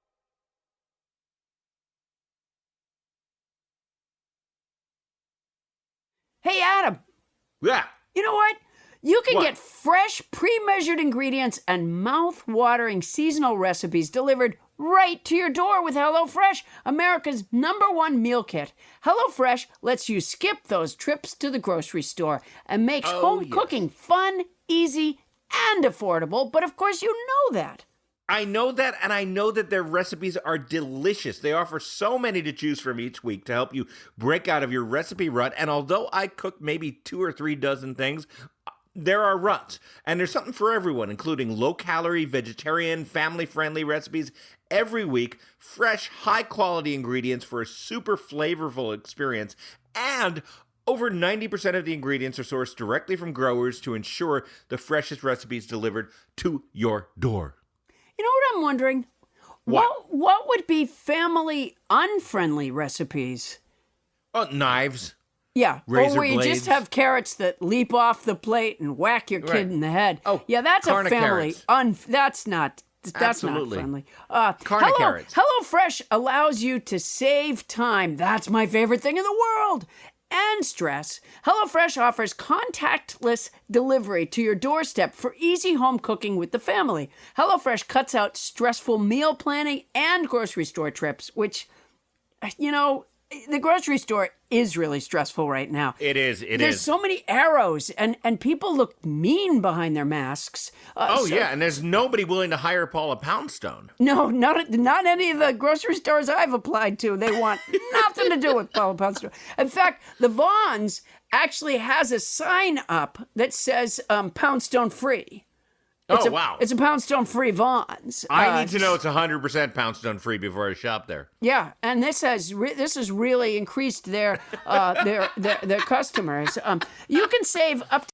Hey, Adam. Yeah. You know what? You can get fresh, pre-measured ingredients and mouth-watering seasonal recipes delivered right to your door with HelloFresh, America's #1 meal kit. HelloFresh lets you skip those trips to the grocery store and makes home cooking fun, easy, and affordable. But of course, you know that. I know that, and I know that their recipes are delicious. They offer so many to choose from each week to help you break out of your recipe rut. And although I cook maybe 2 or 3 dozen things, there are ruts. And there's something for everyone, including low-calorie, vegetarian, family-friendly recipes every week, fresh, high-quality ingredients for a super flavorful experience, and over 90% of the ingredients are sourced directly from growers to ensure the freshest recipes delivered to your door. You know what I'm wondering? What would be family unfriendly recipes? Knives. Yeah. Razor where you blades. just have carrots that leap off the plate and whack your kid in the head. Oh, yeah, that's a family. carrots. That's not Absolutely. friendly. Carrots. HelloFresh allows you to save time. That's my favorite thing in the world. And stress. HelloFresh offers contactless delivery to your doorstep for easy home cooking with the family. HelloFresh cuts out stressful meal planning and grocery store trips, which, you know, the grocery store is really stressful right now. It is. There's so many arrows, and people look mean behind their masks. And there's nobody willing to hire Paula Poundstone. No, not any of the grocery stores I've applied to. They want nothing to do with Paula Poundstone. In fact, the Vons actually has a sign up that says Poundstone free. Wow. It's a Poundstone free Vons. I need to know it's 100% Poundstone free before I shop there. Yeah, and this has really increased their customers. You can save up to